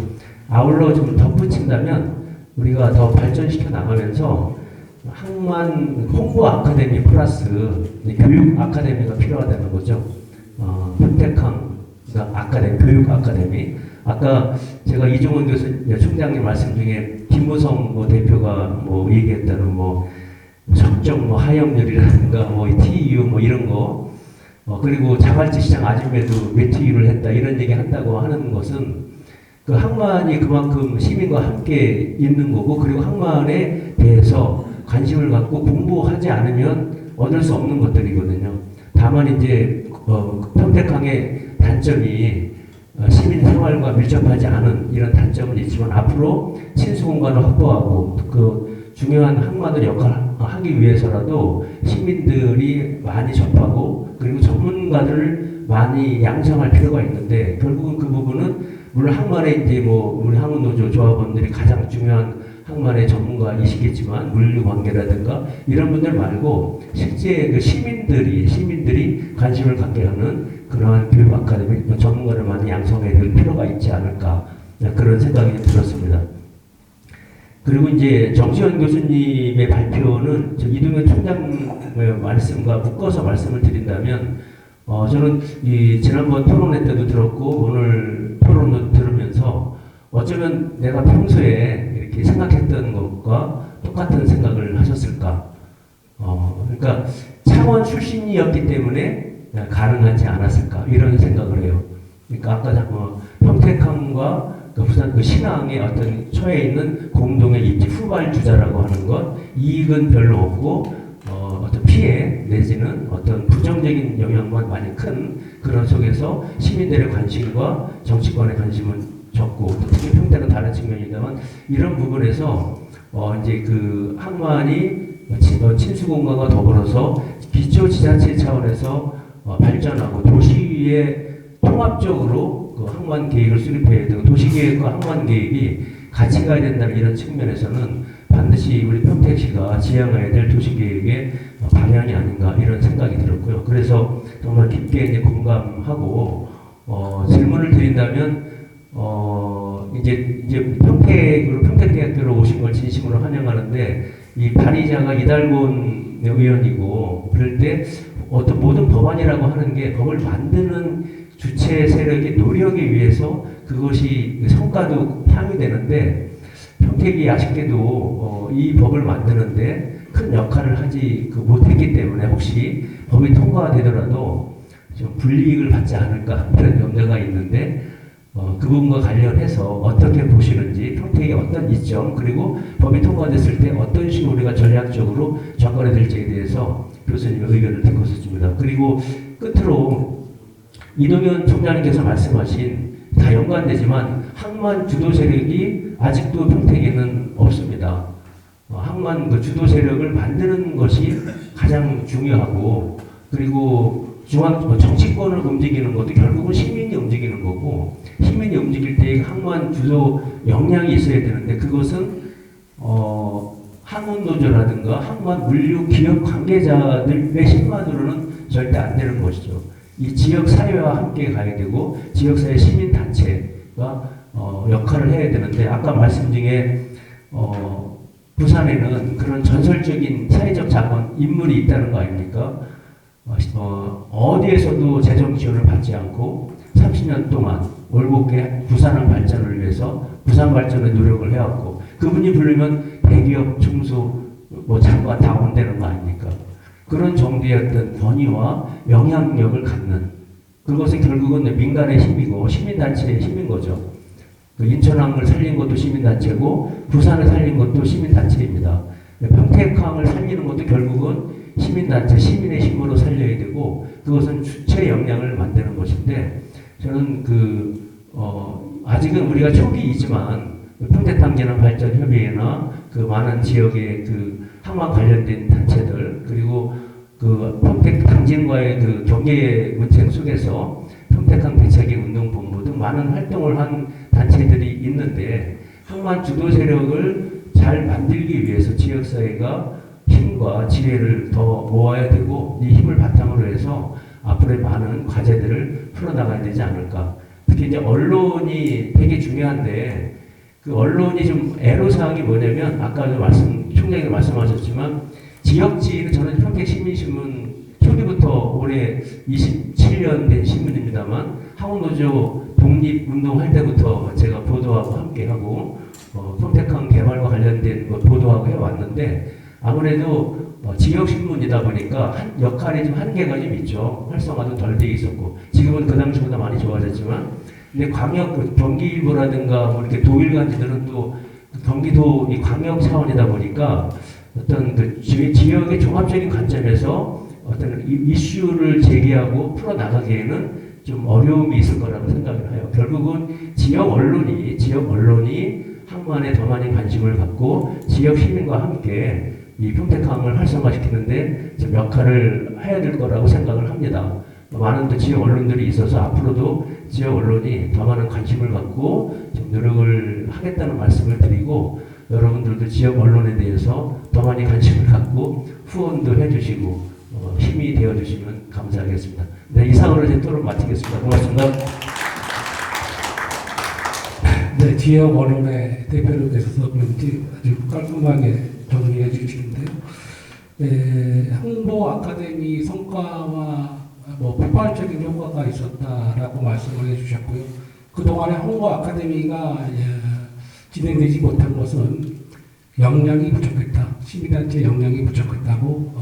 아울러 좀 덧붙인다면 우리가 더 발전시켜 나가면서 항만 홍보 아카데미 플러스 교육 아카데미가 필요하다는 거죠. 평택항 아카데미, 교육 아카데미. 아까 제가 이종원 총장님 말씀 중에 김무성 대표가 얘기했다는 적정 하역률이라든가 TU 이런 거, 그리고 자발적 시장 아줌매도 외투유를 했다 이런 얘기 한다고 하는 것은 그 항만이 그만큼 시민과 함께 있는 거고, 그리고 항만에 대해서 관심을 갖고 공부하지 않으면 얻을 수 없는 것들이거든요. 다만 이제 평택항의 단점이 시민 생활과 밀접하지 않은 이런 단점은 있지만, 앞으로 친수 공간을 확보하고 그 중요한 항만을 역할을 하기 위해서라도 시민들이 많이 접하고 그리고 전문가들을 많이 양성할 필요가 있는데, 결국은 그 부분은 물론 항만에 이제 우리 항운노조 조합원들이 가장 중요한 항만의 전문가이시겠지만 물류 관계라든가 이런 분들 말고 실제 그 시민들이 관심을 갖게 하는 그러한 교육 아카데미 전문가를 많이 양성해야 될 필요가 있지 않을까 그런 생각이 들었습니다. 그리고 이제 정시현 교수님의 발표는 이동현 총장의 말씀과 묶어서 말씀을 드린다면, 저는 지난번 토론회 때도 들었고 오늘 토론도 들으면서 어쩌면 내가 평소에 이렇게 생각했던 것과 똑같은 생각을 하셨을까. 그러니까 창원 출신이었기 때문에 가능하지 않았을까 이런 생각을 해요. 그러니까 아까 평택항과 부산 그 신항의 어떤 처해 있는 공동의 입지 후발주자라고 하는 것, 이익은 별로 없고 어떤 피해 내지는 어떤 부정적인 영향만 많이 큰 그런 속에서 시민들의 관심과 정치권의 관심은 적고, 특히 평택은 다른 측면이지만 이런 부분에서 이제 그 항만이 친수공간과 더불어서 기초지자체 차원에서 발전하고 도시의 통합적으로 그 항만 계획을 수립해야 되고 도시계획과 항만 계획이 같이 가야 된다는 이런 측면에서는 반드시 우리 평택시가 지향해야 될 도시계획의 방향이 아닌가 이런 생각이 들었고요. 그래서 정말 깊게 이제 공감하고 질문을 드린다면 이제 평택대학교로 오신 걸 진심으로 환영하는데, 이 발의자가 이달곤 의원이고 그럴 때 어떤 모든 법안이라고 하는 게 법을 만드는 주체 세력의 노력에 의해서 그것이 성과도 향유되는데, 평택이 아쉽게도 이 법을 만드는데 큰 역할을 하지 못했기 때문에 혹시 법이 통과되더라도 좀 불이익을 받지 않을까 이런 염려가 있는데, 그 부분과 관련해서 어떻게 보시는지, 평택의 어떤 이점, 그리고 법이 통과됐을 때 어떤 식으로 우리가 전략적으로 접근해야 될지에 대해서 교수님의 의견을 듣고 싶습니다. 그리고 끝으로 이동현 총장님께서 말씀하신, 다 연관되지만 항만 주도 세력이 아직도 평택에는 없습니다. 항만 그 주도 세력을 만드는 것이 가장 중요하고, 그리고 정치권을 움직이는 것도 결국은 시민이 움직이는 거고, 시민이 움직일 때 항만 주도 역량이 있어야 되는데, 그것은 항운노조라든가 항만 물류 기업 관계자들의 힘만으로는 절대 안 되는 것이죠. 이 지역 사회와 함께 가야 되고 지역사회 시민 단체가 역할을 해야 되는데, 아까 말씀 중에 부산에는 그런 전설적인 사회적 자본 인물이 있다는 거 아닙니까? 어디에서도 재정 지원을 받지 않고 30년 동안 올곧게 부산항 발전을 위해서 부산 발전에 노력을 해왔고, 그분이 부르면 대기업 총수 장관 다 온다는 거 아닙니까? 그런 정도의 어떤 권위와 영향력을 갖는 그것은 결국은 민간의 힘이고 시민단체의 힘인 거죠. 그 인천항을 살린 것도 시민단체고 부산을 살린 것도 시민단체입니다. 평택항을 살리는 것도 결국은 시민단체, 시민의 힘으로 살려야 되고 그것은 주체 역량을 만드는 것인데 저는 아직은 우리가 초기이지만 평택항제는 발전협의회나 그 많은 지역의 그 항만 관련된 단체들 그리고 그 평택 당진과의 그 경계 문책 속에서 평택항 대책의 운동본부 등 많은 활동을 한 단체들이 있는데 항만 주도 세력을 잘 만들기 위해서 지역사회가 힘과 지혜를 더 모아야 되고 이 힘을 바탕으로 해서 앞으로의 많은 과제들을 풀어나가야 되지 않을까. 특히 이제 언론이 되게 중요한데 그 언론이 좀 애로사항이 뭐냐면 아까도 총장님 말씀하셨지만 지역지는 저는 평택시민신문 초기부터 올해 27년 된 신문입니다만 항우노조 독립운동할 때부터 제가 보도하고 함께하고 평택항 개발과 관련된 보도하고 해왔는데 아무래도 지역신문이다 보니까 역할이 좀 한계가 좀 있죠. 활성화도 덜 돼 있었고 지금은 그 당시보다 많이 좋아졌지만 근데 경기일보라든가 뭐 이렇게 도일간지들은 또 경기도 이 광역 차원이다 보니까 어떤 그 지역의 종합적인 관점에서 어떤 이슈를 제기하고 풀어 나가기에는 좀 어려움이 있을 거라고 생각을 해요. 결국은 지역 언론이 항만에 더 많이 관심을 갖고 지역 시민과 함께 이 평택항을 활성화시키는데 좀 역할을 해야 될 거라고 생각을 합니다. 많은 또 지역 언론들이 있어서 앞으로도 지역 언론이 더 많은 관심을 갖고 좀 노력을 하겠다는 말씀을 드리고 여러분들도 지역 언론에 대해서 더 많이 관심을 갖고 후원도 해주시고 힘이 되어주시면 감사하겠습니다. 네, 이상으로 제 토론 마치겠습니다. 고맙습니다. 네, 지역 언론의 대표로 계셔서 그런지 아주 깔끔하게 정리해 주시는데요. 홍보 아카데미 성과와 폭발적인 효과가 있었다라고 말씀을 해주셨고요. 그동안에 홍보 아카데미가 진행되지 못한 것은 역량이 부족했다. 시민단체 역량이 부족했다고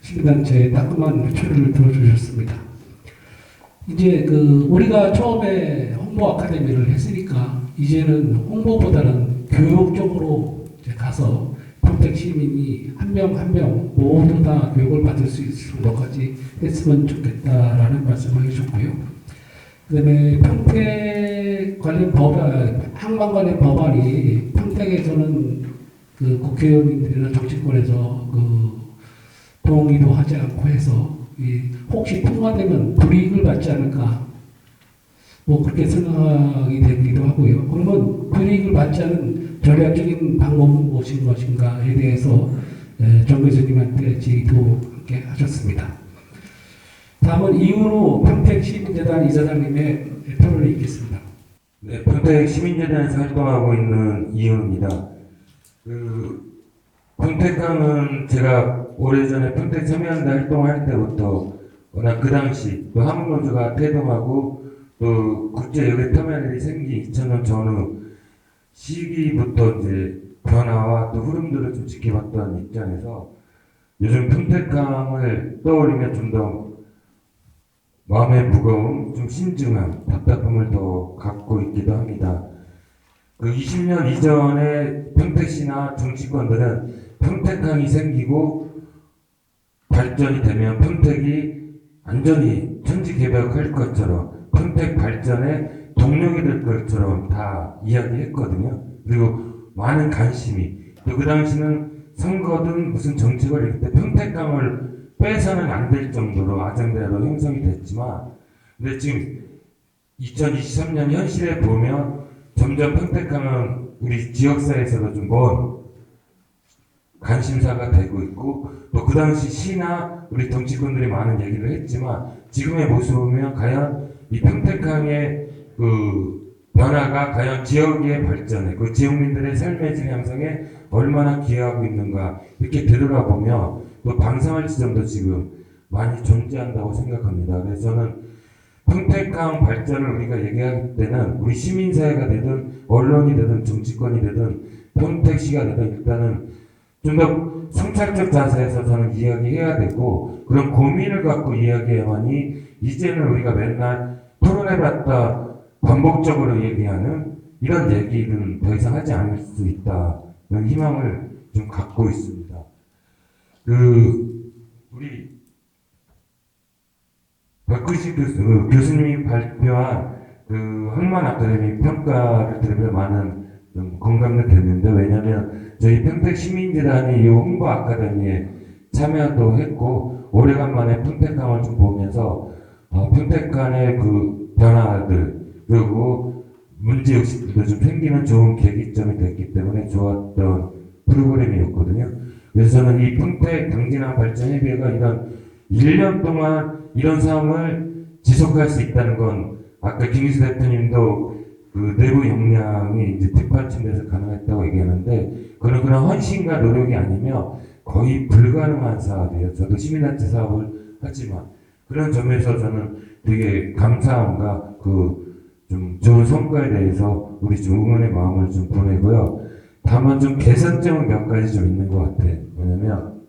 시민단체에 따끔한 표를 들어주셨습니다. 이제 우리가 처음에 홍보 아카데미를 했으니까 이제는 홍보보다는 교육적으로 이제 가서 평택 시민이 한 명 한 명 모두 다 교육을 받을 수 있을 정도까지 했으면 좋겠다라는 말씀을 해주셨고요. 그다음에 평택 관련 항만 관련 법안이 평택에서는 그 국회의원님들이나 정치권에서 동의도 하지 않고 해서 혹시 통과되면 불이익을 받지 않을까 그렇게 생각이 되기도 하고요. 그러면 불이익을 받지 않은 전략적인 방법은 무엇인 것인가에 대해서 정 교수님한테 질의도 함께 하셨습니다. 다음은 이후로 평택시민재단 이사장님의 토론을 읽겠습니다. 네, 평택시민재단에서 활동하고 있는 이윤입니다. 평택항은 제가 오래전에 평택 참여연대 활동할 때부터 워낙 그 당시 또 한국노조가 태동하고 또 국제 여객 터미널이 생긴 2000년 전후 시기부터 이제 변화와 또 흐름들을 좀 지켜봤던 입장에서 요즘 평택항을 떠올리면 좀 더 마음의 무거움, 좀 신중함, 답답함을 더 갖고 있기도 합니다. 20년 이전에 평택시나 정치권들은 평택항이 생기고 발전이 되면 평택이 완전히 천지개벽할 것처럼 평택 발전의 동력이 될 것처럼 다 이야기했거든요. 그리고 많은 관심이 또 그 당시는 선거든 무슨 정치가 있을 때 평택항을 빼서는 안 될 정도로 아젠다로 형성이 됐지만 근데 지금 2023년 현실에 보면 점점 평택항은 우리 지역사회에서도 좀 먼 관심사가 되고 있고 또 그 당시 시나 우리 정치권들이 많은 얘기를 했지만 지금의 모습을 보면 과연 이 평택항의 변화가 과연 지역의 발전에 지역민들의 삶의 질 향상에 얼마나 기여하고 있는가 이렇게 들여다보면 또 방상할 지점도 지금 많이 존재한다고 생각합니다. 그래서 저는 평택항 발전을 우리가 얘기할 때는 우리 시민사회가 되든 언론이 되든 정치권이 되든 평택시가 되든 일단은 좀 더 성찰적 자세에서 저는 이야기해야 되고 그런 고민을 갖고 이야기해야만이 이제는 우리가 맨날 토론해봤다 반복적으로 얘기하는 이런 얘기는 더 이상 하지 않을 수 있다는 희망을 좀 갖고 있습니다. 우리 박구식 교수님이 발표한 항만 아카데미 평가를 들으면 많은 좀 공감도 됐는데, 왜냐면 저희 평택 시민재단이 이 홍보 아카데미에 참여도 했고 오래간만에 평택항을 좀 보면서 평택항의 그 변화들 그리고 문제의식도 좀 생기는 좋은 계기점이 됐기 때문에 좋았던 프로그램이었거든요. 그래서 저는 이 평택 당진항 발전협의회가 이런 1년 동안 이런 상황을 지속할 수 있다는 건 아까 김기수 대표님도 그 내부 역량이 이제 뒷받침돼서 가능했다고 얘기하는데 그런 헌신과 노력이 아니면 거의 불가능한 사업이에요. 저도 시민단체 사업을 하지만 그런 점에서 저는 되게 감사함과 좀 좋은 성과에 대해서 우리 좀 응원의 마음을 좀 보내고요. 다만 좀 개선점은 몇 가지 좀 있는 것 같아요. 왜냐면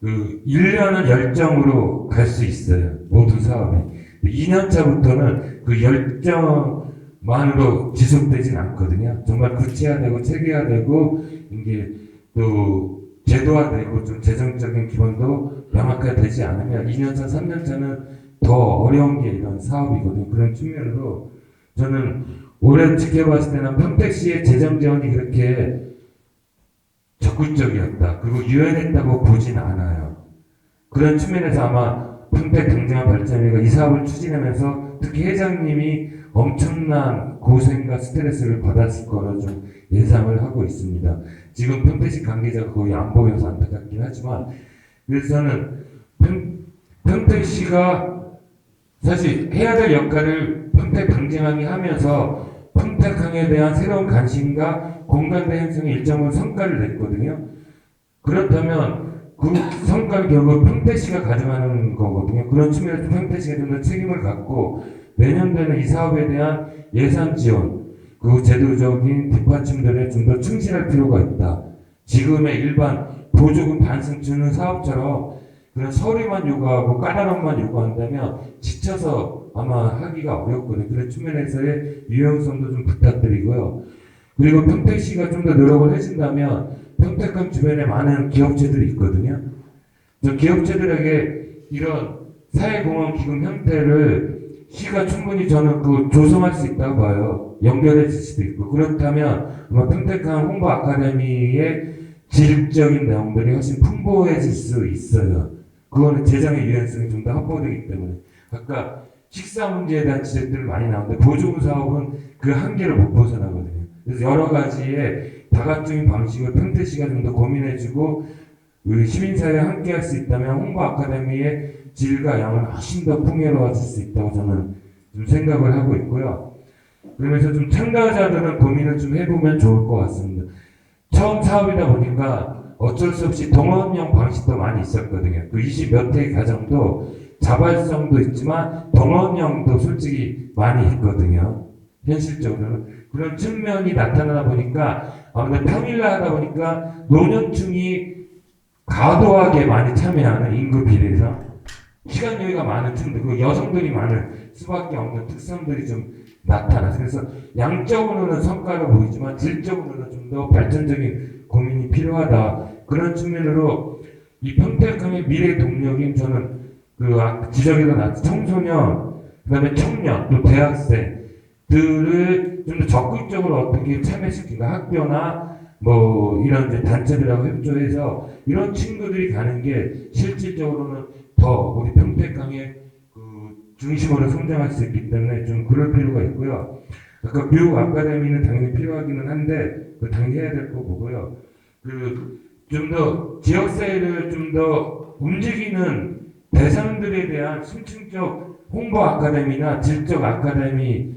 1년은 열정으로 갈 수 있어요. 모든 사업이. 2년 차부터는 그 열정만으로 지속되진 않거든요. 정말 구체화되고 체계화되고 이게 또 제도화되고 좀 재정적인 기반도 명확화되지 않으면 2년 차, 3년 차는 더 어려운 게 이런 사업이거든요. 그런 측면으로 저는 올해 지켜봤을 때는 평택시의 재정 지원이 그렇게 적극적이었다. 그리고 유연했다고 보진 않아요. 그런 측면에서 아마 평택 당진항 발전회가 이 사업을 추진하면서 특히 회장님이 엄청난 고생과 스트레스를 받았을 거로 좀 예상을 하고 있습니다. 지금 평택시 관계자가 거의 안 보여서 안타깝긴 하지만 그래서 저는 평택시가 사실 해야 될 역할을 평택 당진항이 하면서 평택항에 대한 새로운 관심과 공감대 형성에 일정한 성과를 냈거든요. 그렇다면 그 성과를 결국 평택시가 가져가는 거거든요. 그런 측면에서 평택시가 좀 더 책임을 갖고 내년도에는 이 사업에 대한 예산 지원, 그 제도적인 뒷받침들에 좀 더 충실할 필요가 있다. 지금의 일반 보조금 반승 주는 사업처럼 그런 서류만 요구하고 까다로움만 요구한다면 지쳐서 아마 하기가 어렵거든요. 그런 측면에서의 유연성도 좀 부탁드리고요. 그리고 평택시가 좀 더 노력을 해준다면 평택항 주변에 많은 기업체들이 있거든요. 저 기업체들에게 이런 사회공헌 기금 형태를 시가 충분히 저는 조성할 수 있다고 봐요. 연결해 줄 수도 있고. 그렇다면 아마 평택항 홍보 아카데미의 질적인 내용들이 훨씬 풍부해질 수 있어요. 그거는 재정의 유연성이 좀 더 확보되기 때문에. 아까 식사 문제에 대한 지적들이 많이 나오는데 보조금 사업은 그 한계를 못 벗어나거든요. 그래서 여러 가지의 다각적인 방식을 평택시가 좀 더 고민해주고 시민사회에 함께할 수 있다면 홍보 아카데미의 질과 양은 훨씬 더 풍요로워질 수 있다고 저는 좀 생각을 하고 있고요. 그러면서 좀 참가자들은 고민을 좀 해보면 좋을 것 같습니다. 처음 사업이다 보니까 어쩔 수 없이 동원형 방식도 많이 있었거든요. 그 20몇 회의 과정도 자발성도 있지만 동원형도 솔직히 많이 있거든요. 현실적으로는. 그런 측면이 나타나다 보니까 아무래도 평일날 하다 보니까 노년층이 과도하게 많이 참여하는 인구 비례상 시간 여유가 많은 층들, 그 여성들이 많을 수밖에 없는 특성들이 좀 나타나서 그래서 양적으로는 성과가 보이지만 질적으로는 좀 더 발전적인 고민이 필요하다. 그런 측면으로 이 평택항의 미래 동력인 저는 지적에서 나왔던 청소년, 그다음에 청년, 또 대학생들을 좀 더 적극적으로 어떻게 참여시킨가 학교나 뭐 이런 이제 단체들하고 협조해서 이런 친구들이 가는 게 실질적으로는 더 우리 평택항의 중심으로 성장할 수 있기 때문에 좀 그럴 필요가 있고요. 아까 교육 아카데미는 당연히 필요하기는 한데 당연히 해야 될 거 보고요. 좀 더 지역사회를 좀 더 움직이는 대상들에 대한 심층적 홍보 아카데미나 질적 아카데미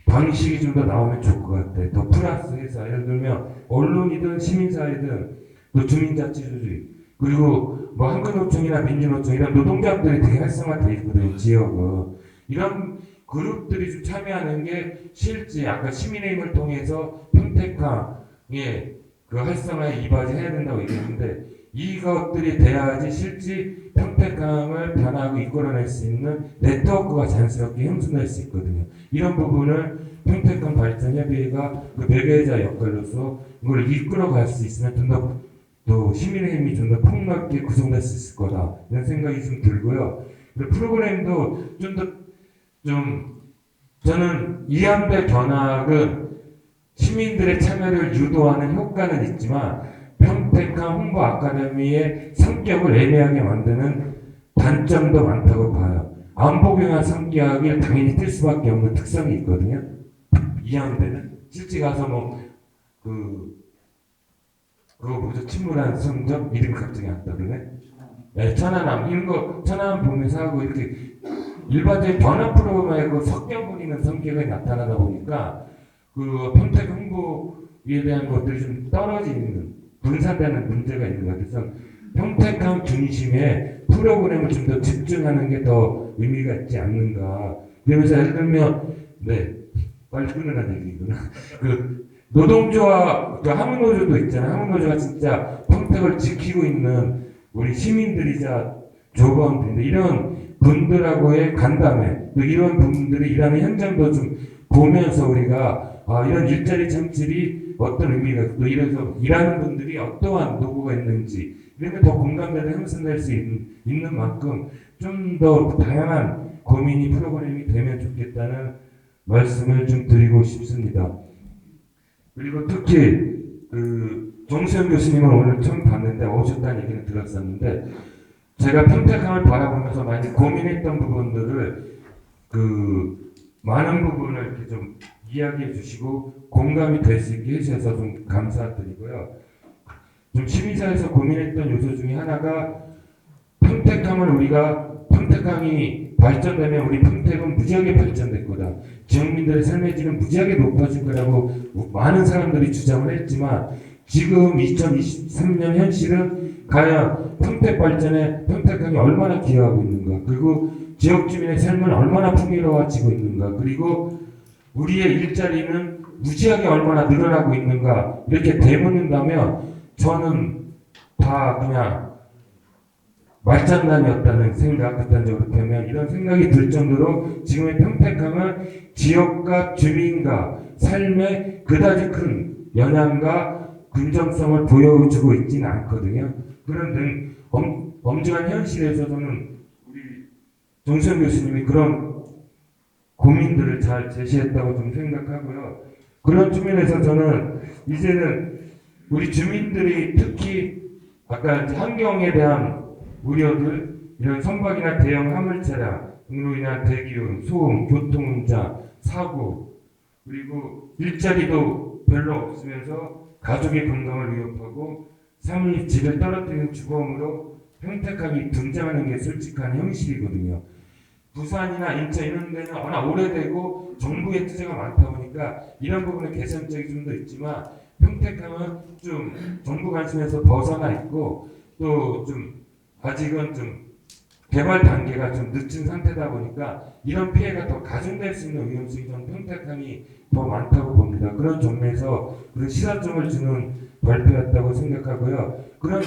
방식이 좀 더 나오면 좋을 것 같아요. 더 플러스해서 예를 들면 언론이든 시민사회든 또 주민자치주의 그리고 뭐 한국노총이나 민주노총 이런 노동자들이 되게 활성화되어 있거든요. 지역은 이런 그룹들이 좀 참여하는 게 실제 아까 시민의 힘을 통해서 평택항의 그 활성화에 이바지해야 된다고 얘기했는데 이것들이 돼야지 실제 평택항을 변화하고 이끌어낼 수 있는 네트워크가 자연스럽게 형성될 수 있거든요. 이런 부분을 평택항 발전협의회가 그 매개자 역할로서 이걸 이끌어갈 수 있으면 좀 더 또 시민의 힘이 좀 더 폭넓게 구성될 수 있을 거다 이런 생각이 좀 들고요. 그리고 프로그램도 좀 저는 이함대 견학은 시민들의 참여를 유도하는 효과는 있지만 평택항 홍보 아카데미의 성격을 애매하게 만드는 단점도 많다고 봐요. 안보경화 성격을 당연히 뜰 수밖에 없는 특성이 있거든요. 이함대는 실제 가서 그거 뭐죠? 침몰한 성적 이름이 갑자기 안 떠오르네. 네, 천안함 이런 거 천안함 보면서 하고 이렇게 일반적인 변화 프로그램에 그 섞여 버리는 성격이 나타나다 보니까 그 평택 홍보에 대한 것들이 좀 떨어지는 분산되는 문제가 있는 것 같아서 평택항 중심의 프로그램을 좀 더 집중하는 게 더 의미가 있지 않는가. 그러면서 예를 들면 빨리 끊으라는 얘기구나. 그 노동조합, 그 한국노조도 있잖아요. 한국노조가 진짜 평택을 지키고 있는 우리 시민들이자 조합원들인데 이런 분들하고의 간담회, 또 이런 분들이 일하는 현장도 좀 보면서 우리가 이런 일자리 창출이 어떤 의미가 있고 또 이래서 일하는 분들이 어떠한 노고가 있는지 이런 게 더 공감대를 형성될 수 있는 만큼 좀 더 다양한 고민이 프로그램이 되면 좋겠다는 말씀을 좀 드리고 싶습니다. 그리고 특히 정수영 교수님을 오늘 처음 봤는데 오셨다는 얘기는 들었었는데 제가 평택항을 바라보면서 많이 고민했던 부분들을 많은 부분을 이렇게 좀 이야기해 주시고 공감이 될 수 있게 해주셔서 좀 감사드리고요. 좀 시민사회에서 고민했던 요소 중에 하나가 평택항이 발전되면 우리 평택은 무지하게 발전될 거다. 지역민들의 삶의 질은 무지하게 높아질 거라고 많은 사람들이 주장을 했지만 지금 2023년 현실은 과연 평택 발전에 평택항이 얼마나 기여하고 있는가, 그리고 지역 주민의 삶은 얼마나 풍요로워지고 있는가, 그리고 우리의 일자리는 무지하게 얼마나 늘어나고 있는가 이렇게 되묻는다면 저는 다 그냥 말장난이었다는 생각, 극단적으로 보면 이런 생각이 들 정도로 지금의 평택항은 지역과 주민과 삶에 그다지 큰 영향과 긍정성을 보여주고 있지는 않거든요. 그런 엄중한 현실에서 저는 우리 정수영 교수님이 그런 고민들을 잘 제시했다고 좀 생각하고요. 그런 측면에서 저는 이제는 우리 주민들이 특히 아까 이제 환경에 대한 우려들, 이런 선박이나 대형 화물 차량으로 인한 대기온, 소음, 교통문자, 사고, 그리고 일자리도 별로 없으면서 가족의 건강을 위협하고 삶의 질을 떨어뜨리는 주범으로 평택항이 등장하는 게 솔직한 현실이거든요. 부산이나 인천 이런 데는 워낙 오래되고 정부의 투자가 많다 보니까 이런 부분은 개선적이 좀 더 있지만 평택항은 좀 정부 관심에서 벗어나 있고 또 좀 아직은 좀 개발 단계가 좀 늦은 상태다 보니까 이런 피해가 더 가중될 수 있는 위험성이 좀 평택항이 더 많다고 봅니다. 그런 점에서 그런 시사점을 주는 발표였다고 생각하고요. 그런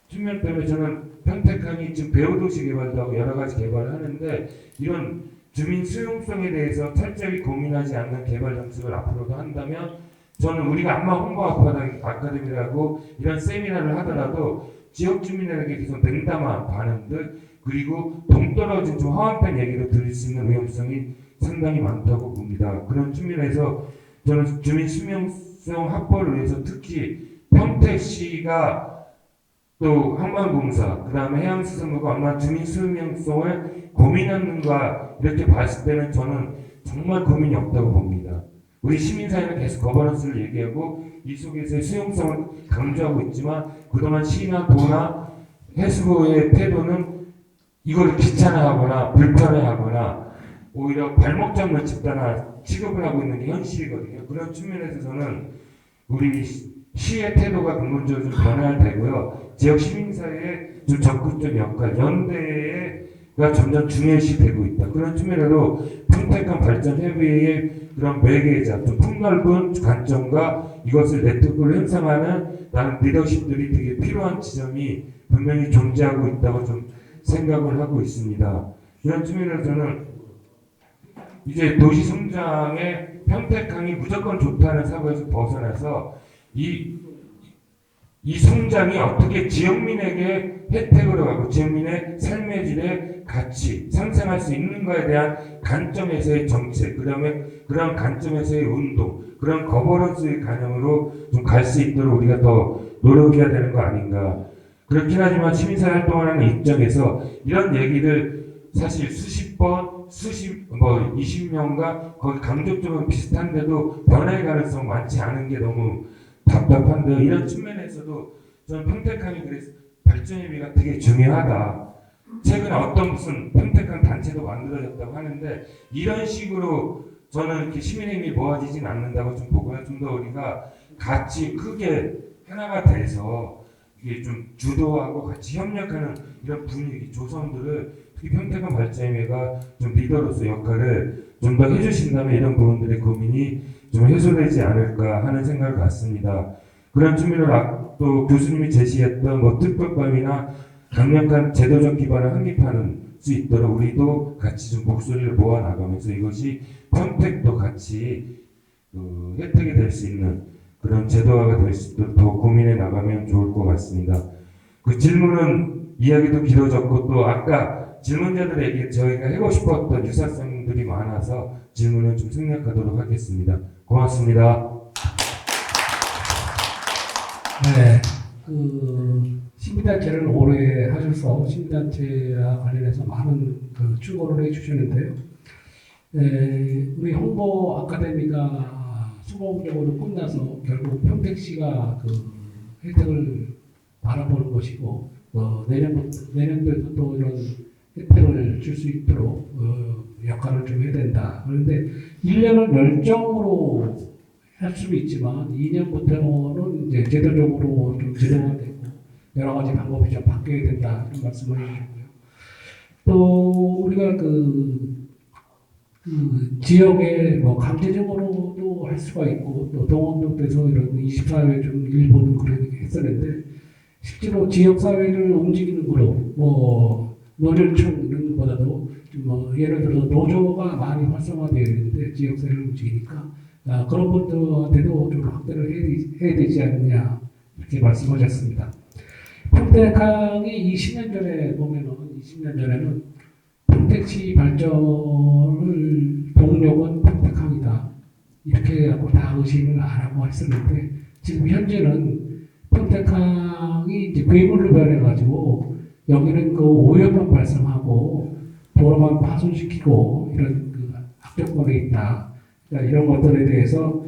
측면 때문에 저는 평택항이 지금 배후도시 개발도 하고 여러 가지 개발을 하는데 이런 주민 수용성에 대해서 철저히 고민하지 않는 개발 정책을 앞으로도 한다면 저는 우리가 안마 홍보 아카데미라고 이런 세미나를 하더라도 지역 주민에게 계속 냉담한 반응들 그리고 동떨어진 좀 화한된 얘기를 들을 수 있는 위험성이 상당히 많다고 봅니다. 그런 측면에서 저는 주민 수용성 확보를 위해서 특히 평택시가 또 한반공사 그 다음에 해양수산부가 얼마나 주민 수용성을 고민하는가 이렇게 봤을 때는 저는 정말 고민이 없다고 봅니다. 우리 시민사회는 계속 거버넌스를 얘기하고 이 속에서의 수용성을 강조하고 있지만 그동안 시나 도나 해수부의 태도는 이걸 귀찮아하거나 불편해하거나 오히려 발목 잡는 집단화 취급을 하고 있는 게 현실이거든요. 그런 측면에서 저는 우리 시의 태도가 근본적으로 좀 변화야 되고요. 지역 시민사회의 좀 적극적 역할, 연대가 점점 중요시 되고 있다. 그런 측면으로 평택항 발전 협의회의 그런 매개자, 좀 폭넓은 관점과 이것을 네트워크를 형성하는 다른 리더십들이 되게 필요한 지점이 분명히 존재하고 있다고 좀 생각을 하고 있습니다. 이런 측면에서 저는 이제 도시 성장에 평택항이 무조건 좋다는 사고에서 벗어나서 이 성장이 어떻게 지역민에게 혜택으로 가고 지역민의 삶의 질에 같이 상생할 수 있는가에 대한 관점에서의 정책, 그다음에 그런 관점에서의 운동, 그런 거버넌스의 개념으로 좀 갈 수 있도록 우리가 더 노력해야 되는 거 아닌가. 그렇긴 하지만 시민사회 활동하는 입장에서 이런 얘기를 사실 수십 번, 20년간 거의 강조점은 비슷한데도 변화의 가능성 많지 않은 게 너무 답답한데요. 이런 측면에서도 저는 평택항이 그래서 발전협의가 되게 중요하다. 최근에 어떤 무슨 평택항 단체도 만들어졌다고 하는데 이런 식으로 저는 이렇게 시민의 힘이 모아지진 않는다고 좀 보고요. 좀 더 우리가 같이 크게 하나가 돼서 이게 좀 주도하고 같이 협력하는 이런 분위기, 조성들을 특히 평택항 발전협의회가 좀 리더로서 역할을 좀 더 해주신다면 이런 부분들의 고민이 좀 해소되지 않을까 하는 생각을 갖습니다. 그런 측면으로 또 교수님이 제시했던 뭐 특별법이나 강력한 제도적 기반을 확립하는 수 있도록 우리도 같이 좀 목소리를 모아 나가면서 이것이 평택도 같이 혜택이 될 수 있는 그런 제도화가 될 수 있도록 더 고민해 나가면 좋을 것 같습니다. 그 질문은 이야기도 길어졌고 또 아까 질문자들에게 저희가 하고 싶었던 유사성들이 많아서 질문을 좀 생략하도록 하겠습니다. 고맙습니다. 네, 시민단체를 오래 하셔서 시민단체와 관련해서 많은 충고를 해주셨는데요. 우리 홍보 아카데미가 수공적으로 끝나서 결국 평택시가 혜택을 바라보는 것이고 내년도에도 또 이런 혜택을 줄 수 있도록 역할을 좀 해야 된다. 그런데 1년을 열정으로 할 수는 있지만 2년부터는 이제 제도적으로 좀 진행되고 여러 가지 방법이 좀 바뀌어야 된다 이런 말씀을 해주셨고요. 또 우리가 지역에 뭐 강제적으로도 할 수가 있고 또 동원도 돼서 이런 24회 좀 일본은 그렇게 했었는데 실제로 지역 사회를 움직이는 그룹 뭐 노년청 이런 것보다도 뭐 예를 들어서 노조가 많이 활성화되어 있는데 지역 사회를 움직이니까 그런 것들한테도 좀 확대를 해야 되지 않느냐 이렇게 말씀하셨습니다. 평택항이 20년 전에 보면은 20년 전에는 평택시 발전을 동력은 평택항이다 이렇게 하고 다 의심을 안 하고 했었는데 지금 현재는 평택항이 이제 괴물로 변해가지고 여기는 오염만 발생하고 도로만 파손시키고 이런 악조건에 있다. 이런 것들에 대해서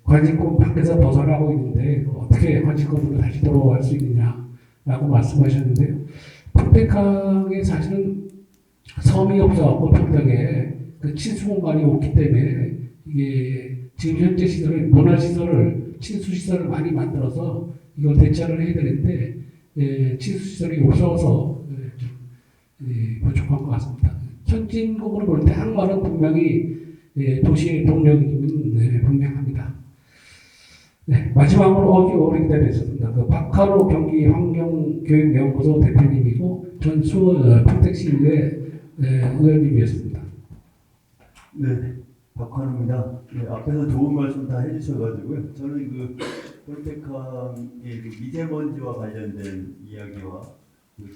관직권 밖에서 벗어나고 있는데 어떻게 관직권으로 다시 돌아갈 수 있느냐라고 말씀하셨는데요. 평택항에 사실은 섬이 없어갖고 평택에 친수 공간이 없기 때문에 이게 지금 현재 시설을 문화시설을 친수시설을 많이 만들어서 이걸 대처를 해야 되는데 친수시설이 없어서 좀 부족한 것 같습니다. 선진국으로 볼 때 항만은 분명히 도시의 동력이면 분명합니다. 네, 마지막으로 오래 기다렸습니다. 박하로 경기 환경교육연구소 대표님이고 전 평택시의회 의원님이었습니다. 네, 박환우입니다. 네, 앞에서 좋은 말씀 다 해주셔가지고요. 저는 평택항의 미세먼지와 관련된 이야기와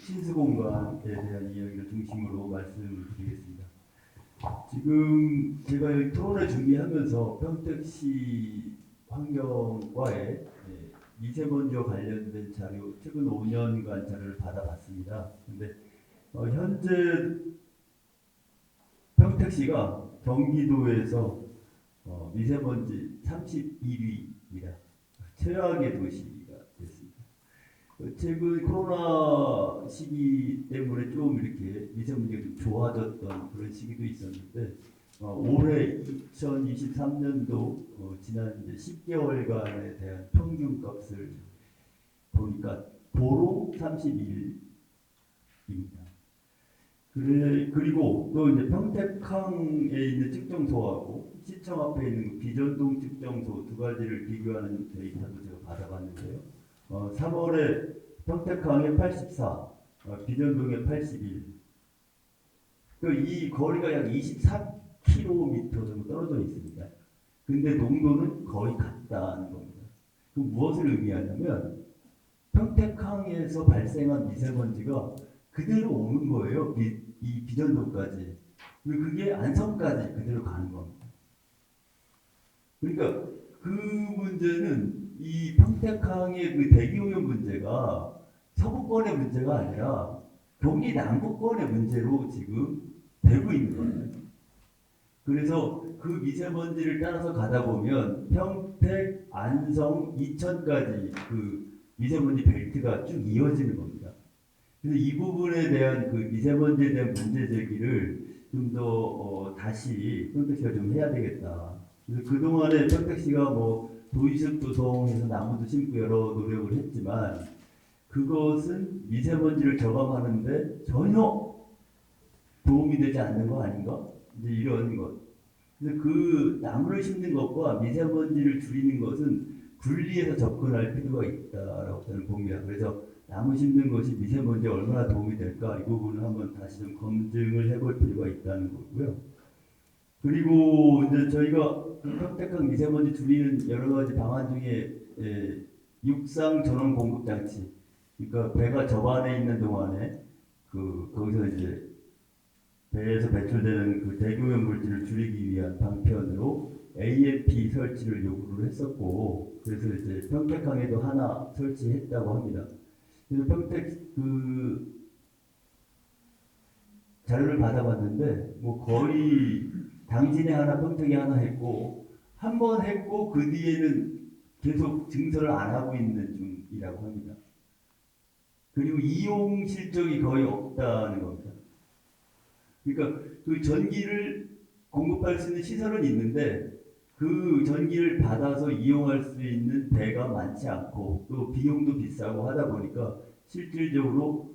친수공간에 대한 이야기를 중심으로 말씀드리겠습니다. 지금 제가 이 토론을 준비하면서 평택시 환경과의 미세먼지와 관련된 자료, 최근 5년간 자료를 받아봤습니다. 근데 현재 평택시가 경기도에서 미세먼지 31위입니다. 최악의 도시가 됐습니다. 최근 코로나 시기 때문에 좀 이렇게 미세먼지가 좀 좋아졌던 그런 시기도 있었는데 올해 2023년도 지난 이제 10개월간에 대한 평균 값을 보니까 도로 31입니다. 그리고 또 이제 평택항에 있는 측정소하고 시청 앞에 있는 그 비전동 측정소 두 가지를 비교하는 데이터도 제가 받아봤는데요. 3월에 평택항에 84, 비전동에 81. 이 거리가 약 24km 정도 떨어져 있습니다. 근데 농도는 거의 같다는 겁니다. 그 무엇을 의미하냐면 평택항에서 발생한 미세먼지가 그대로 오는 거예요. 이 비전도까지. 그리고 그게 안성까지 그대로 가는 겁니다. 그러니까 그 문제는 이 평택항의 그 대기오염 문제가 서부권의 문제가 아니라 경기 남부권의 문제로 지금 되고 있는 거예요. 그래서 그 미세먼지를 따라서 가다 보면 평택, 안성, 이천까지 그 미세먼지 벨트가 쭉 이어지는 겁니다. 그래서 이 부분에 대한 그 미세먼지에 대한 문제 제기를 좀 더 다시 평택시가 좀 해야 되겠다. 그래서 그동안에 평택시가 뭐 도의습 조성해서 나무도 심고 여러 노력을 했지만 그것은 미세먼지를 저감하는데 전혀 도움이 되지 않는 거 아닌가? 이제 이런 것. 그래서 그 나무를 심는 것과 미세먼지를 줄이는 것은 분리해서 접근할 필요가 있다라고 저는 봅니다. 그래서 나무 심는 것이 미세먼지에 얼마나 도움이 될까 이 부분을 한번 다시 좀 검증을 해볼 필요가 있다는 거고요. 그리고 이제 저희가 평택항 미세먼지 줄이는 여러 가지 방안 중에 육상 전원 공급 장치, 그러니까 배가 접안에 있는 동안에 거기서 이제 배에서 배출되는 그 대기오염 물질을 줄이기 위한 방편으로 ALP 설치를 요구를 했었고, 그래서 이제 평택항에도 하나 설치했다고 합니다. 그래서 평택 그 자료를 받아봤는데 뭐 거의 당진에 하나, 평택에 하나 했고 한 번 했고 그 뒤에는 계속 증설을 안 하고 있는 중이라고 합니다. 그리고 이용 실적이 거의 없다는 겁니다. 그러니까 그 전기를 공급할 수 있는 시설은 있는데 그 전기를 받아서 이용할 수 있는 배가 많지 않고 또 비용도 비싸고 하다 보니까 실질적으로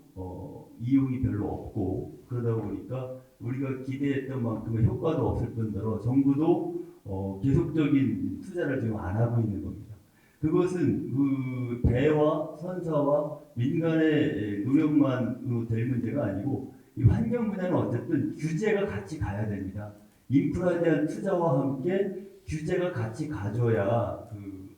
이용이 별로 없고 그러다 보니까 우리가 기대했던 만큼의 효과도 없을 뿐더러 정부도 계속적인 투자를 지금 안 하고 있는 겁니다. 그것은 그 배와 선사와 민간의 노력만으로 될 문제가 아니고 이 환경 분야는 어쨌든 규제가 같이 가야 됩니다. 인프라에 대한 투자와 함께 규제가 같이 가줘야 그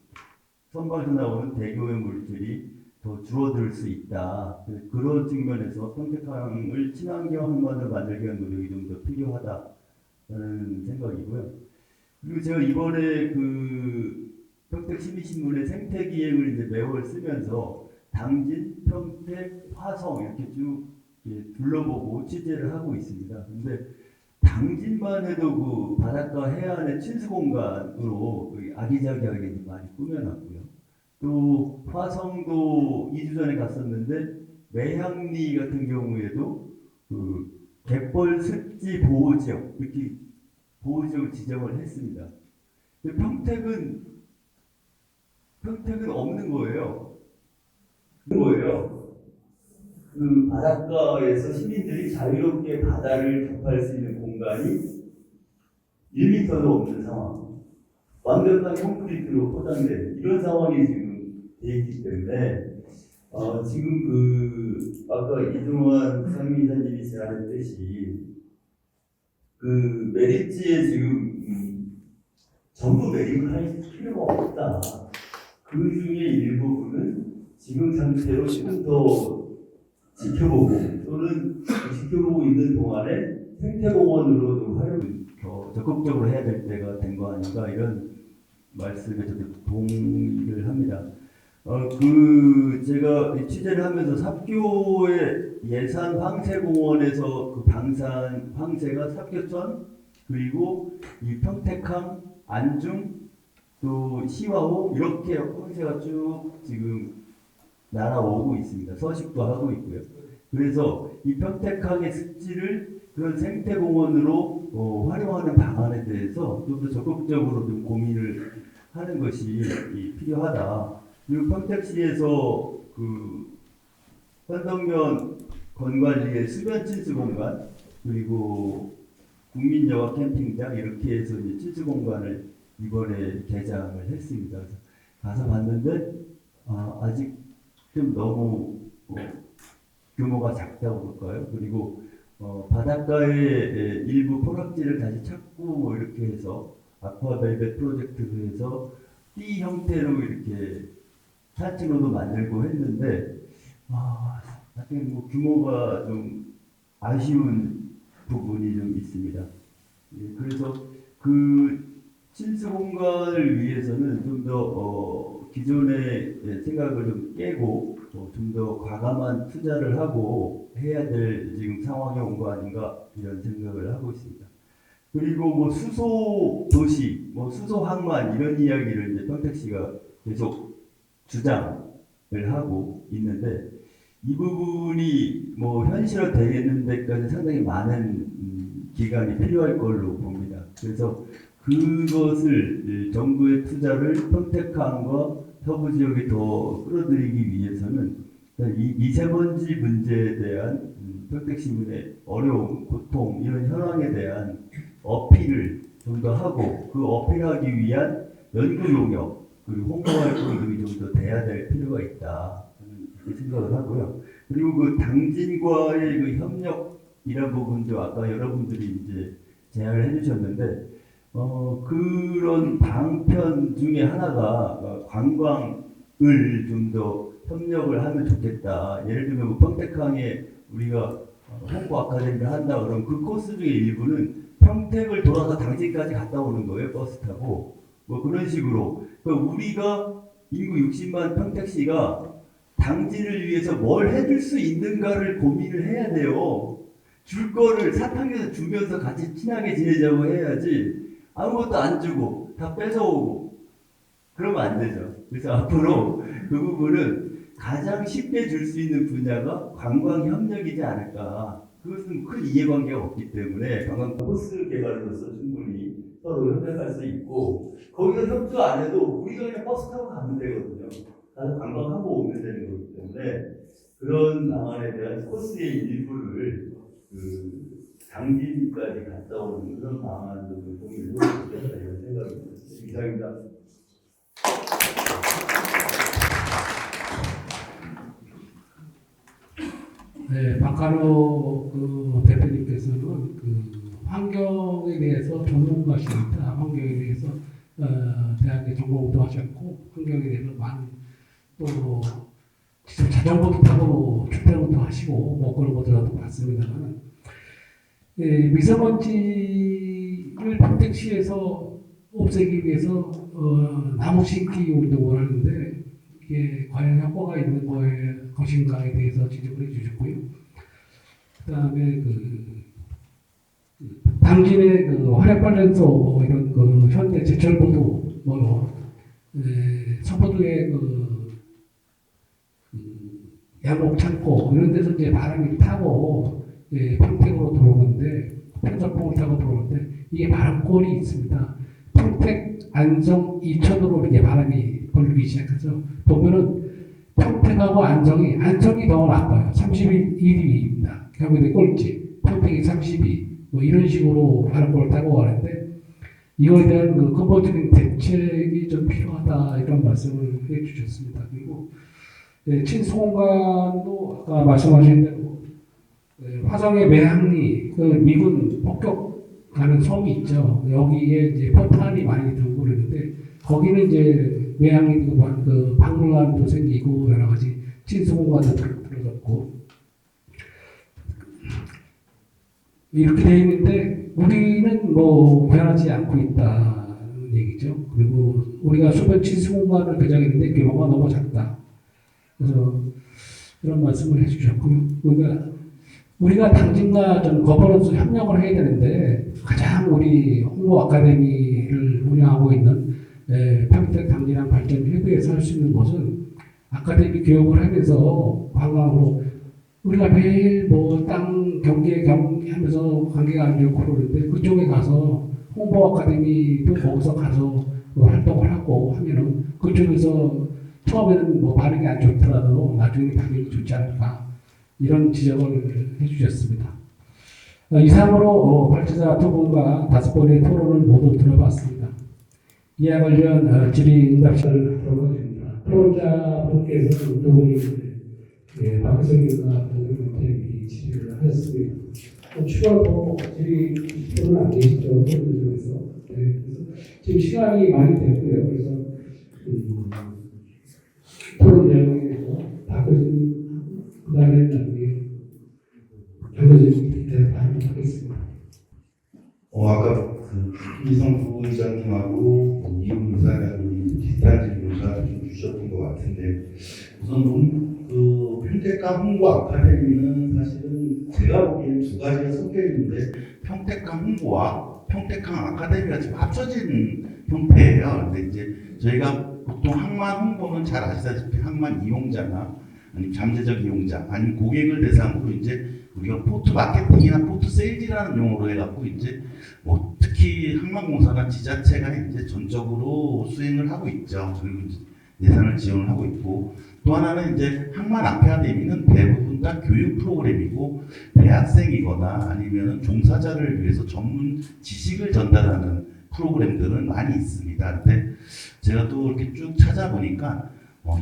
선박에서 나오는 대기오염 물질이 더 줄어들 수 있다. 그런 측면에서 평택항을 친환경 항만으로 만들기 위한 노력이 좀 더 필요하다는 생각이고요. 그리고 제가 이번에 그 평택시민신문의 생태기획을 이제 매월 쓰면서 당진, 평택, 화성 이렇게 쭉 둘러보고 취재를 하고 있습니다. 근데 당진만 해도 그 바닷가 해안의 친수공간으로 아기자기하게 많이 꾸며놨고요. 또 화성도 2주 전에 갔었는데 매향리 같은 경우에도 그 갯벌 습지 보호지역 이렇게 보호지역을 지정을 했습니다. 근데 평택은 없는 거예요. 그 바닷가에서 시민들이 자유롭게 바다를 접할 수 있는 공간이 1m도 없는 상황. 완벽한 콘크리트로 포장된 이런 상황이 지금 돼 있기 때문에 지금 그 아까 이종환 상임이사님이 제안했듯이 그 매립지에 지금 전부 매립을 할 필요가 없다. 그 중에 일부분은 지금 상태로 조금 더 지켜보고 또는 지켜보고 있는 동안에 생태공원으로 활용을 더 적극적으로 해야 될 때가 된 거 아닌가 이런 말씀에 저도 동의를 합니다. 제가 취재를 하면서 삽교의 예산 황새공원에서 그 방산 황새가 삽교천 그리고 이 평택항 안중 또 시와호 이렇게 황새가 쭉 지금 날아오고 있습니다. 서식도 하고 있고요. 그래서 이 평택항의 습지를 그런 생태공원으로 활용하는 방안에 대해서 좀 더 적극적으로 좀 고민을 하는 것이 필요하다. 그리고 평택시에서 그 현덕면 건관리의 수변 친수 공간 그리고 국민여가 캠핑장 이렇게 해서 이제 칠수 공간을 이번에 개장을 했습니다. 그래서 가서 봤는데 아직 좀 너무 규모가 작다고 볼까요? 그리고 바닷가에 일부 포락지를 다시 찾고 뭐 이렇게 해서 아쿠아벨벳 프로젝트로 해서 띠 형태로 이렇게 산책로도 만들고 했는데 하여튼 뭐 규모가 좀 아쉬운 부분이 좀 있습니다. 예, 그래서 그 칠수 공간을 위해서는 좀 더 기존의 생각을 좀 깨고 좀 더 과감한 투자를 하고 해야 될 지금 상황에 온 거 아닌가 이런 생각을 하고 있습니다. 그리고 뭐 수소 도시, 뭐 수소 항만 이런 이야기를 이제 평택시가 계속 주장을 하고 있는데 이 부분이 뭐 현실화 되겠는 데까지 상당히 많은 기간이 필요할 걸로 봅니다. 그래서 그것을 정부의 투자를 평택항과 서부 지역에 더 끌어들이기 위해서는 이 미세먼지 문제에 대한 평택시민의 어려움, 고통 이런 현황에 대한 어필을 좀 더 하고 그 어필하기 위한 연구 용역 그리고 홍보 활동들이 좀 더 돼야 될 필요가 있다 저는 그렇게 생각을 하고요. 그리고 그 당진과의 그 협력이란 부분도 아까 여러분들이 이제 제안을 해주셨는데 그런 방편 중에 하나가 관광을 좀 더 협력을 하면 좋겠다. 예를 들면 뭐 평택항에 우리가 홍보 아카데미를 한다 그러면 그 코스 중에 일부는 평택을 돌아서 당진까지 갔다 오는 거예요. 버스 타고 뭐 그런 식으로 그러니까 우리가 인구 60만 평택시가 당진을 위해서 뭘 해줄 수 있는가를 고민을 해야 돼요. 줄 거를 사탕에서 주면서 같이 친하게 지내자고 해야지 아무것도 안 주고 다 뺏어오고 그러면 안 되죠. 그래서 앞으로 그 부분은 가장 쉽게 줄 수 있는 분야가 관광 협력이지 않을까. 그것은 큰 이해관계가 없기 때문에 관광 코스 개발로서 충분히 서로 협력할 수 있고 거기서 협조 안 해도 우리가 그냥 버스 타고 가면 되거든요. 가서 관광하고 오면 되는 거기 때문에 그런 방안에 대한 코스의 일부를 당진까지 갔다 오는 그런 방안도 좀 고민을 해보고 싶다 이런 생각이 듭니다. 이상입니다. 네, 박한호 대표님께서는 환경에 대해서 전문가십니다. 환경에 대해서 대학에 전공도 하셨고 환경에 대해서 많은 또 직접 자전거도 타고 출퇴근도 하시고 뭐 그런 것들도 봤습니다만 미세먼지를 평택시에서 없애기 위해서 나무 심기 운동을 하는데 이게 과연 효과가 있는 것인가에 대해서 지적을 해주셨고요. 그다음에 당진의 화력발전소 이런 현대 제철보도 서부도의 양옥 창고 이런 데서 이제 바람이 타고 평택으로 들어오는데 편서풍을 타고 들어오는데 이게 바람골이 있습니다. 평택, 안성, 이천으로 이렇게 바람이 불기 시작해서 보면은 평택하고 안성이 더 나빠요. 31위입니다. 경기도 꼴찌, 평택이 32. 뭐 이런 식으로 바람골을 타고 가는데 이거에 대한 근본적인 대책이 좀 필요하다 이런 말씀을 해주셨습니다. 그리고 친송관도 아까 말씀하신 대로 화성의 매항리 미군 폭격하는 섬이 있죠. 여기에 이제 포탄이 많이 들고 그러는데 거기는 이제 매항리 박물관도 생기고 여러 가지 친송관도 들어섰고 이렇게 되어 있는데 우리는 뭐 변하지 않고 있다는 얘기죠. 그리고 우리가 수변 친송관을 개장했는데 규모가 너무 작다. 그래서 그런 말씀을 해주셨고요. 우리가 당진과 좀 거버넌스 협력을 해야 되는데 가장 우리 홍보 아카데미를 운영하고 있는 평택 당진항 발전 협의회에서 할 수 있는 것은 아카데미 교육을 하면서 관광으로 우리가 매일 뭐 땅 경계 하면서 관계가 안 좋고 그러는데 그쪽에 가서 홍보 아카데미도 거기서 가서 활동을 하고 하면은 그쪽에서 처음에는 뭐 반응이 안 좋더라도 나중에 반응이 좋지 않을까 이런 지적을 해주셨습니다. 이상으로 발제자 두 분과 5번의 토론을 모두 들어봤습니다. 이와 관련 질의응답을 들어보겠습니다. 토론자분께서는 두 분이 박성규가 변호사님께 질의를 하셨습니다. 추가로 질의는 안 계시죠? 토론 중에서. 네, 그래서 지금 시간이 많이 됐고요. 그래서 토론 내용에 대해서 박근혜님 그다음에 나중에 변호사님께 대답하겠습니다. 아까 이성 부의장님하고 이용 이사장님이 비슷한 질문을 좀 주셨던 것 같은데 우선 평택강 홍보 아카데미는 사실은 제가 보기엔 두 가지가 섞여 있는데 평택강 홍보와 평택강 아카데미가 지금 합쳐진 형태예요. 근데 이제 저희가 보통 항만 홍보는 잘 아시다시피 항만 이용자나 아니면 잠재적 이용자 아니면 고객을 대상으로 이제 우리가 포트 마케팅이나 포트 세일즈라는 용어로 해갖고 이제 특히 항만공사나 지자체가 이제 전적으로 수행을 하고 있죠. 그리고 이제 예산을 지원을 하고 있고 또 하나는 이제 항만 아카데미는 대부분 다 교육 프로그램이고 대학생이거나 아니면 종사자를 위해서 전문 지식을 전달하는 프로그램들은 많이 있습니다. 근데 제가 또 이렇게 쭉 찾아보니까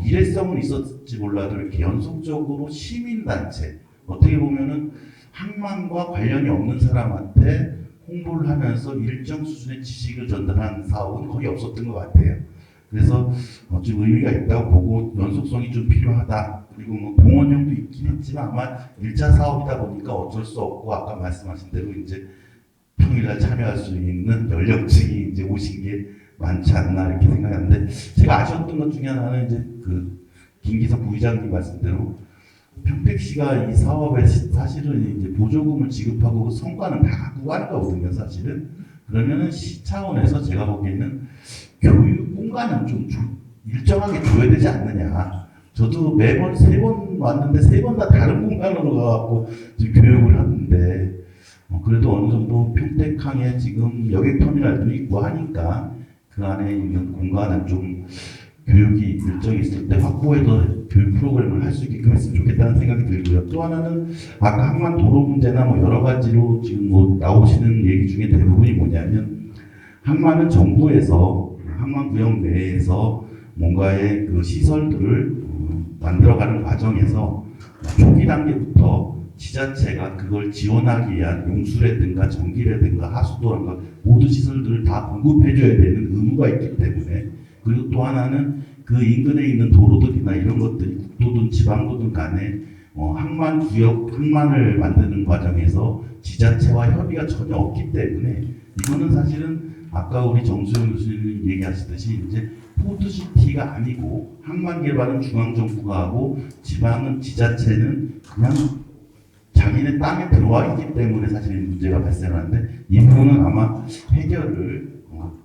일회성은 있었을지 몰라도 이렇게 연속적으로 시민단체 어떻게 보면은 항만과 관련이 없는 사람한테 홍보를 하면서 일정 수준의 지식을 전달하는 사업은 거의 없었던 것 같아요. 그래서 좀 의미가 있다고 보고 연속성이 좀 필요하다. 그리고 뭐 동원령도 있긴 했지만 아마 1차 사업이다 보니까 어쩔 수 없고 아까 말씀하신 대로 이제 평일날 참여할 수 있는 연령층이 이제 오신 게 많지 않나 이렇게 생각하는데 제가 아쉬웠던 것 중에 하나는 이제 김기석 부의장님 말씀대로 평택시가 이 사업에 사실은 이제 보조금을 지급하고 성과는 다 갖고 가는 거거든요, 사실은. 그러면은 시 차원에서 제가 보기에는 교육 공간은 좀 일정하게 줘야 되지 않느냐. 저도 매번 3번 왔는데 3번 다 다른 공간으로 가갖고 지금 교육을 하는데 그래도 어느 정도 평택항에 지금 여객터미널도 있고 하니까 그 안에 있는 공간은 좀 교육이 일정이 있을 때 확보해서 교육 프로그램을 할 수 있게끔 했으면 좋겠다는 생각이 들고요. 또 하나는 아까 항만 도로 문제나 뭐 여러 가지로 지금 뭐 나오시는 얘기 중에 대부분이 뭐냐면 항만은 정부에서 항만구역 내에서 뭔가의 그 시설들을 만들어가는 과정에서 초기 단계부터 지자체가 그걸 지원하기 위한 용수라든가 전기라든가 하수도라든가 모든 시설들을 다 공급해줘야 되는 의무가 있기 때문에 그리고 또 하나는 그 인근에 있는 도로들이나 이런 것들이 국도든 지방도든 간에 항만을 만드는 과정에서 지자체와 협의가 전혀 없기 때문에 이거는 사실은 아까 우리 정수영 교수님 얘기하시듯이 이제 포트시티가 아니고 항만 개발은 중앙정부가 하고 지방은 지자체는 그냥 자기네 땅에 들어와 있기 때문에 사실 문제가 발생하는데 이 부분은 아마 해결을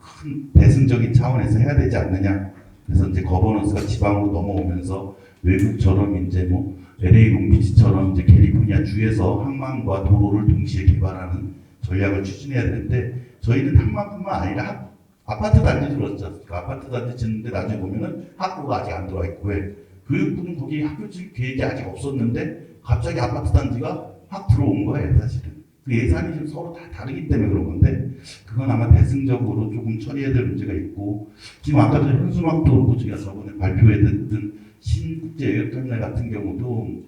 큰 대승적인 차원에서 해야 되지 않느냐. 그래서 이제 거버넌스가 지방으로 넘어오면서 외국처럼 이제 뭐 LA 롱비치처럼 이제 캘리포니아 주에서 항만과 도로를 동시에 개발하는 전략을 추진해야 되는데 저희는 항만뿐만 아니라 아파트 단지 들었지 않습니까? 아파트 단지 짓는데 나중에 보면은 학교가 아직 안 들어와 있고 왜? 교육부는 거기 학교 질 계획이 아직 없었는데 갑자기 아파트 단지가 확 들어온 거예요, 사실은. 그 예산이 좀 서로 다 다르기 때문에 그런 건데 그건 아마 대승적으로 조금 처리해야 될 문제가 있고 지금 아까 전 현수막도 그렇고 제가 저번에 발표했던 신국제여객터미널 같은 경우도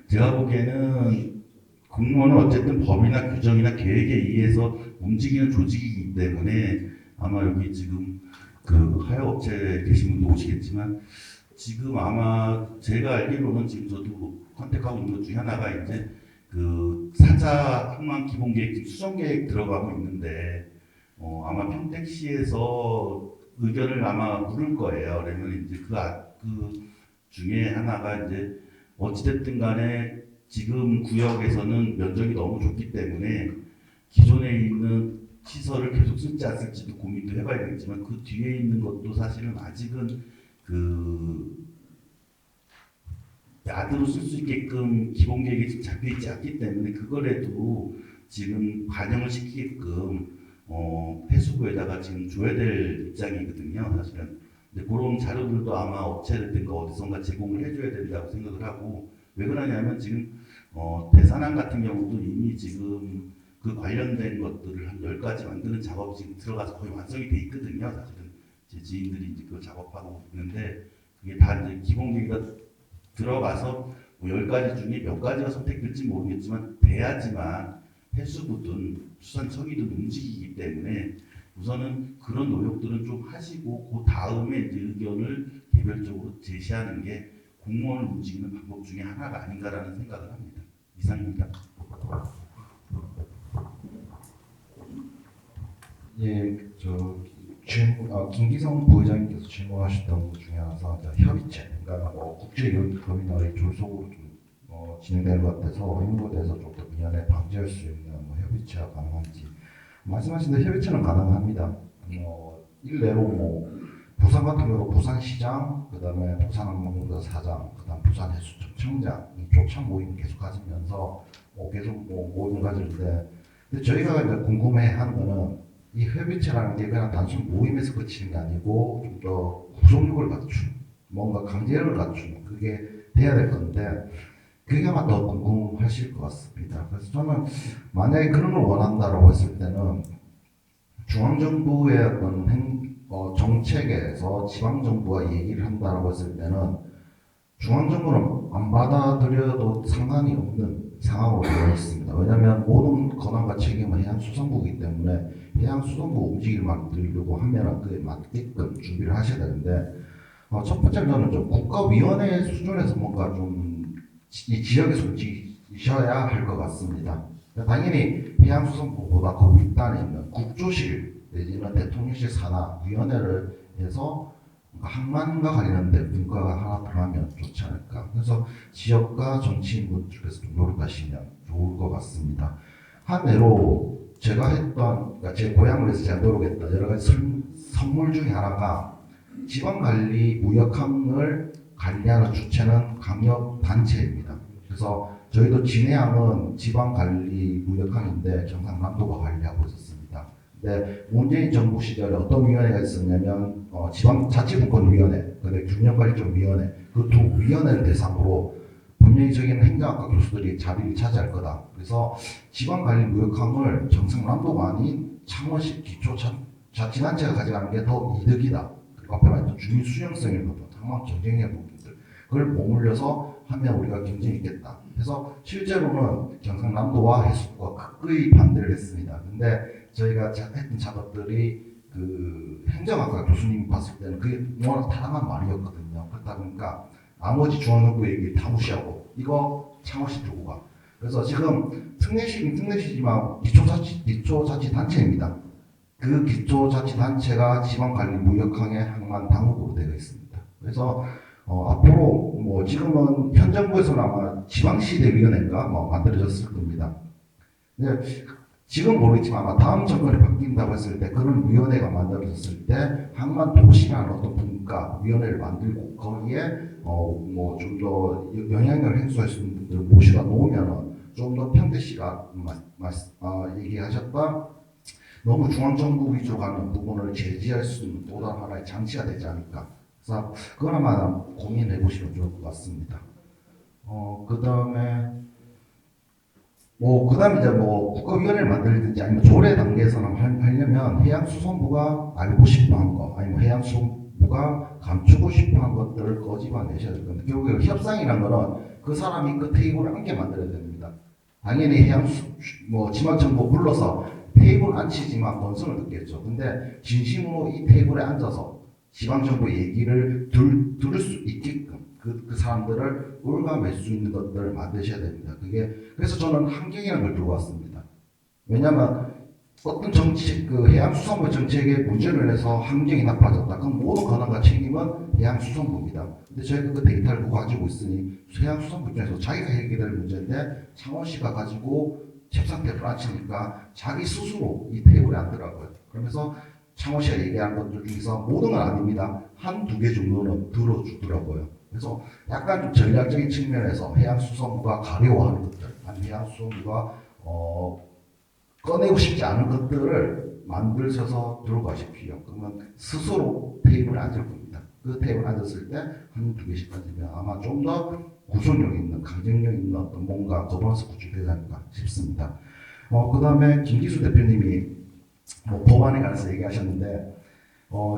제가 보기에는 공무원은 어쨌든 법이나 규정이나 계획에 의해서 움직이는 조직이기 때문에 아마 여기 지금 그 하여업체 계신 분도 오시겠지만 지금 아마 제가 알기로는 지금 저도 컨택하고 있는 것 중에 하나가 이제 그 사자 항만 기본계획 수정 계획 들어가고 있는데 아마 평택시에서 의견을 아마 물을 거예요. 그러면 이제 그 중에 하나가 이제 어찌됐든 간에 지금 구역에서는 면적이 너무 좁기 때문에 기존에 있는 시설을 계속 쓸지 안 쓸지도 고민도 해봐야 되겠지만 그 뒤에 있는 것도 사실은 아직은 그 야드로 쓸 수 있게끔 기본 계획이 지금 잡혀 있지 않기 때문에 그거라도 지금 반영을 시키게끔 해수부에다가 지금 줘야 될 입장이거든요, 사실은. 근데 그런 자료들도 아마 업체라든가 어디선가 제공을 해줘야 된다고 생각을 하고 왜 그러냐면 지금 대산항 같은 경우도 이미 지금 그 관련된 것들을 한 10가지 만드는 작업이 지금 들어가서 거의 완성이 돼 있거든요. 사실은 제 지인들이 이제 그걸 작업하고 있는데 그게 다 이제 기본계기가 들어가서 뭐 10가지 중에 몇 가지가 선택될지 모르겠지만 돼야지만 해수부든 수산청이든 움직이기 때문에 우선은 그런 노력들은 좀 하시고 그 다음에 이제 의견을 개별적으로 제시하는 게 공무원을 움직이는 방법 중에 하나가 아닌가라는 생각을 합니다. 이상입니다. 예, 김기성 부회장님께서 질문하셨던 것 중에 하나가 협의체, 그러니까 국제협의나의 졸속으로 좀 진행되는 것 같아서 이런 것에 대해서 좀 더 미연에 방지할 수 있는 협의체가 가능한지 말씀하신 대로 협의체는 가능합니다. 일례로 부산 같은 경우 부산시장, 그다음에 부산항공사 사장, 그다음 부산해수청 청장 이 조참 모임 계속 가지면서 계속 모임 가지는데 근데 저희가 이제 궁금해하는 거는 이 협의체라는 게 그냥 단순 모임에서 그치는 게 아니고 좀 더 구속력을 갖춘 뭔가 강제력을 갖춘 그게 돼야 될 건데 그게 아마 더 궁금하실 것 같습니다. 그래서 저는 만약에 그런 걸 원한다라고 했을 때는 중앙정부의 어떤 정책에서 지방정부가 얘기를 한다라고 했을 때는 중앙정부는 안 받아들여도 상관이 없는 상황으로 되어 있습니다. 왜냐하면 모든 권한과 책임은 해양수산부이기 때문에 해양수산부 움직임을 만들려고 하면 그에 맞게끔 준비를 하셔야 되는데 첫 번째는 저는 좀 국가위원회 수준에서 뭔가 좀 이 지역에서 움직이셔야 할 것 같습니다. 당연히 해양수산부보다 그 윗단에 있는 국조실 내지는 대통령실 산하 위원회를 해서 항만과 관련된 문과가 하나 들어가면 좋지 않을까. 그래서 지역과 정치인분들께서 좀 노력하시면 좋을 것 같습니다. 한 예로 제가 했던, 그러니까 제 고향을 위해서 제가 노력했던 여러 가지 선물 중에 하나가 지방관리 무역항을 관리하는 주체는 강력단체입니다. 그래서 저희도 진해항은 지방관리 무역항인데 경상남도가 관리하고 있었습니다. 근데 문재인 정부 시절에 어떤 위원회가 있었냐면 지방자치분권위원회, 그다음에 균형관리점위원회 그 두 위원회를 대상으로 분명히 저기는 행정학과 교수들이 자리를 차지할 거다. 그래서 지방관리무역항을 경상남도가 아닌 창원시 기초자치단체가 가져가는 게 더 이득이다. 그리고 앞에 말했던 주민 수용성의 부분, 항만 경쟁력 부분들 그걸 머물려서 하면 우리가 경쟁이 있겠다. 그래서 실제로는 경상남도와 해수부가 극구히 반대를 했습니다. 근데 저희가 했던 작업들이 그 행정학과 교수님이 봤을 때는 그게 워낙 타당한 말이었거든요. 그렇다 보니까 나머지 중앙정부 얘기 다 무시하고 이거 창원시 두고 가. 그래서 지금 특례시지만 기초자치단체입니다. 그 기초자치단체가 지방관리무역항의 항만 당국으로 되어 있습니다. 그래서 앞으로 지금은 현 정부에서는 아마 지방시대위원회가 만들어졌을 겁니다. 근데 지금 모르겠지만 아마 다음 정권이 바뀐다고 했을 때 그런 위원회가 만들어졌을 때 항만 도시라는 어떤 분과 위원회를 만들고 거기에 좀 더 영향력을 행사할 수 있는 분들을 모시다 놓으면은 좀 더 평대 씨가 얘기하셨던 너무 중앙정부 위주로 가는 부분을 제지할 수 있는 또 다른 하나의 장치가 되지 않을까. 그래서 그건 아마 고민해 보시면 좋을 것 같습니다. 그 다음에 이제 국가위원회를 만들든지 아니면 조례 단계에서는 하려면 해양수산부가 알고 싶어 한 거, 아니면 해양수산부가 감추고 싶어 한 것들을 꺼집어내셔야 될 건데, 결국에 협상이라는 거는 그 사람이 그 테이블을 앉게 만들어야 됩니다. 당연히 지방정부 불러서 테이블 앉히지만 건성을 듣겠죠. 근데 진심으로 이 테이블에 앉아서 지방정부 얘기를 들을 수 있게끔 그 사람들을 올가맬 수 있는 것들을 만드셔야 됩니다. 그래서 저는 환경이라는 걸 들고 왔습니다. 왜냐하면 어떤 정책, 해양수산부 정책에 문제를 내서 환경이 나빠졌다. 그럼 모든 권한과 책임은 해양수산부입니다. 근데 저희가 그 데이터를 가지고 있으니 해양수산부 입장에서 자기가 해결될 문제인데 창원시가 가지고 협상 테이블 앉히니까 자기 스스로 이 테이블에 앉더라고요. 그러면서 창원시가 얘기하는 것들 중에서 모든 건 아닙니다. 한두 개 정도는 들어주더라고요. 그래서 약간 좀 전략적인 측면에서 해양수산부가 가려워하는 것들, 아니면 해양수산부가 꺼내고 싶지 않은 것들을 만들셔서 들고 가십시오. 그러면 스스로 테이블에 앉을 겁니다. 그 테이블 앉았을 때 한두 개씩 던지면 아마 좀 더 구속력 있는 강쟁력 있는 어떤 뭔가 거버넌스 구축되지 않을까 싶습니다. 그 다음에 김기수 대표님이 뭐 법안에 관해서 얘기하셨는데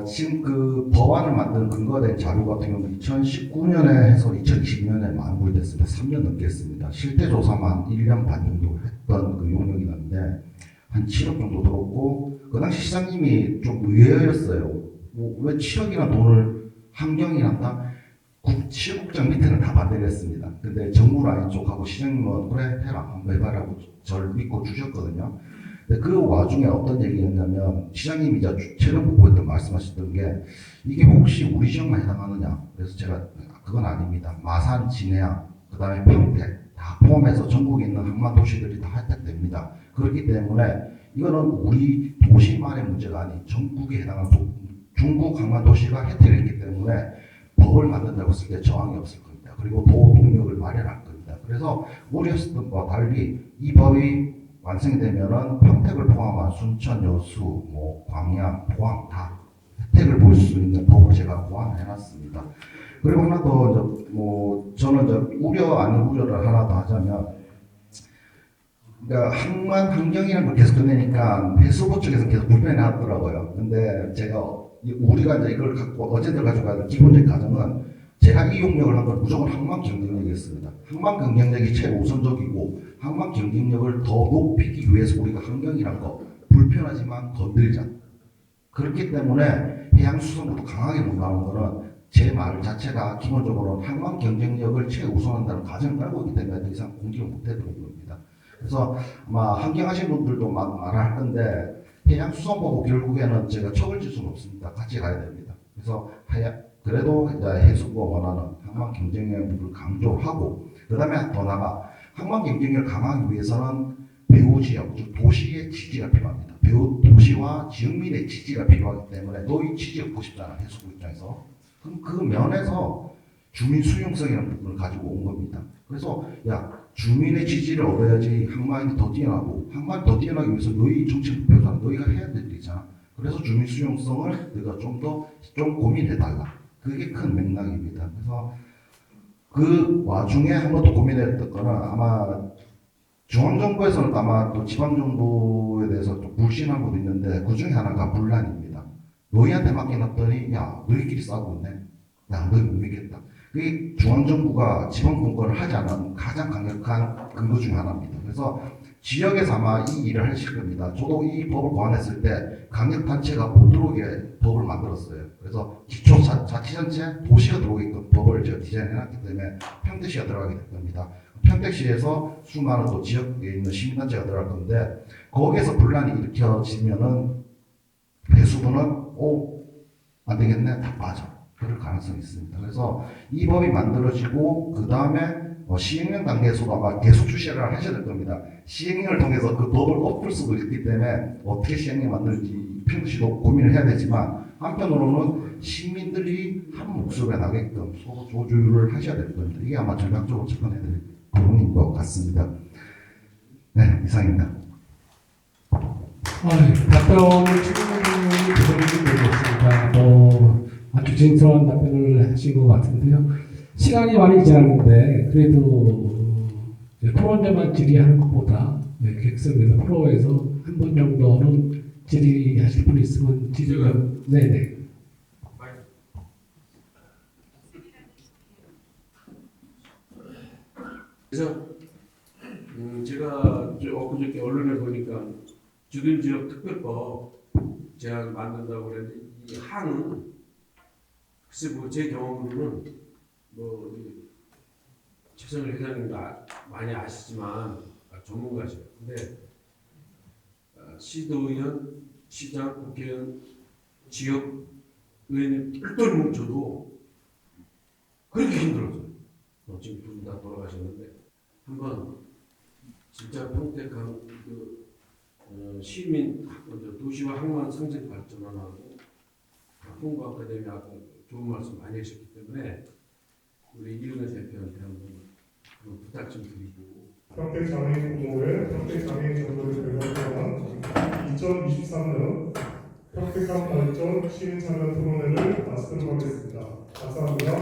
지금 그 법안을 만드는 근거가 된 자료 같은 경우는 2019년에 해서 2022년에 마무리됐습니다. 3년 넘게 했습니다. 실태 조사만 1년 반 정도 했던 그 용역이 났는데 한 7억 정도 들었고 그 당시 시장님이 좀 의외였어요. 왜 7억이나 돈을 환경이란다? 시국장 밑에는 다 반대를 했습니다. 근데 정부 라인 쪽하고 시장님은 그래 해라 한번 해봐라고 저를 믿고 주셨거든요. 근데 그 와중에 어떤 얘기였냐면 시장님이 이제 최근 보고했던 말씀하셨던 게 이게 혹시 우리 지역만 해당하느냐? 그래서 제가 그건 아닙니다. 마산, 진해안, 그 다음에 평택 다 포함해서 전국에 있는 항만 도시들이 다 혜택됩니다. 그렇기 때문에 이거는 우리 도시만의 문제가 아닌 전국에 해당하는 중국 항만 도시가 혜택을 했기 때문에 법을 만든다고 했을 때 저항이 없을 겁니다. 그리고 동력을 마련할 겁니다. 그래서 우려했던 것과 달리 이 법이 완성이 되면은 평택을 포함한 순천, 여수, 뭐 광양, 포항 다 혜택을 볼 수 있는 법을 제가 고안해놨습니다. 그리고 하나 더 저는 우려 아닌 우려를 하나 더 하자면, 그러니까 항만 환경이라는 걸 계속 꺼내니까 해수부 쪽에서 계속 불편해 하더라고요. 근데 우리가 이제 이걸 갖고 어제들 가져가는 기본적인 가정은 제가 이 용역을 한 건 무조건 항만 경쟁력이었습니다. 항만 경쟁력이 최우선적이고 항만 경쟁력을 더 높이기 위해서 우리가 환경이란 거 불편하지만 건들자. 그렇기 때문에 해양수산부터 강하게 못 나오는 거는 제 말 자체가 기본적으로 항만 경쟁력을 최우선한다는 가정을 깔고 있기 때문에 더 이상 공격을 못 해드리는 겁니다. 그래서 아마 환경하신 분들도 막 말할 건데 해양수산부고 결국에는 제가 척을 질 수는 없습니다. 같이 가야 됩니다. 그래서 그래도 이제 해수부가 원하는 항만 경쟁력을 강조하고 그 다음에 더 나아가 항만 경쟁력을 강화하기 위해서는 배후 지역, 즉 도시의 지지가 필요합니다. 배후 도시와 지역민의 지지가 필요하기 때문에 너희 지지 얻고 싶잖아, 해수부 입장에서. 그럼 그 면에서 주민 수용성이라는 부분을 가지고 온 겁니다. 그래서 주민의 지지를 얻어야지 항만이 더 뛰어나고 항만이 더 뛰어나기 위해서 너희 정책 목표잖아. 너희가 해야 될 일이잖아. 그래서 주민 수용성을 너희가 좀 고민해달라. 그게 큰 맥락입니다. 그래서 그 와중에 한 번 더 고민했던 거는 아마 중앙정부에서는 아마 또 지방정부에 대해서 좀 불신한 것도 있는데 그 중에 하나가 분란입니다. 너희한테 맡겨놨더니 너희끼리 싸우고 있네. 너희 못 믿겠다. 그게 중앙정부가 지방분권을 하지 않은 가장 강력한 근거 중 하나입니다. 그래서 지역에서 아마 이 일을 하실 겁니다. 저도 이 법을 고안했을 때 강력단체가 못 들어오게 법을 만들었어요. 그래서 기초자치단체, 도시가 들어오게끔 법을 제가 디자인해놨기 때문에 평택시가 들어가게 될 겁니다. 평택시에서 수많은 또 지역에 있는 시민단체가 들어갈 건데 거기에서 분란이 일으켜지면은 해수부는 안 되겠네, 다 빠져. 그럴 가능성이 있습니다. 그래서 이 법이 만들어지고 그 다음에 시행령 단계에서도 아마 계속 출시를 하셔야 될 겁니다. 시행령을 통해서 그 법을 엎을 수도 있기 때문에 어떻게 시행령 만들지 평시도 고민을 해야 되지만 한편으로는 시민들이 한 목소리가 나게끔 서로 조율을 하셔야 될 겁니다. 이게 아마 전략적으로 접근해야 될 부분인 것 같습니다. 네, 이상입니다. 답변을 충분히 드리겠습니다. 아주 진솔한 답변을 하신 것 같은데요. 시간이 많이 지났는데 그래도 토론자만 질의하는 것보다 객석에서 프로에서 한 번 정도는 질의하실 분 있으면 질의가 네네. 그래서 제가 엊그저께 언론에 보니까 주둔지역 특별법 제가 만든다고 그랬는데 이 항은 글쎄 제 경험으로는 최선일 회장님도 많이 아시지만 전문가시죠. 근데 시도의원, 시장, 국회의원, 지역 의원님 똘똘 뭉쳐도 그렇게 힘들었어요. 지금 두 분 다 돌아가셨는데 한번 진짜 평택한 시민 도시와 항만 상생 발전하고 홍보 아카데미 아까 좋은 말씀 많이 하셨기 때문에 우리 이은혜 대표한테 한번 부탁 좀 드리고. 평택장애인 공모회 평택장애인 정보를 결정한 2023년 평택항 발전 시민참여 토론회를 마치도록 하겠습니다. 감사합니다.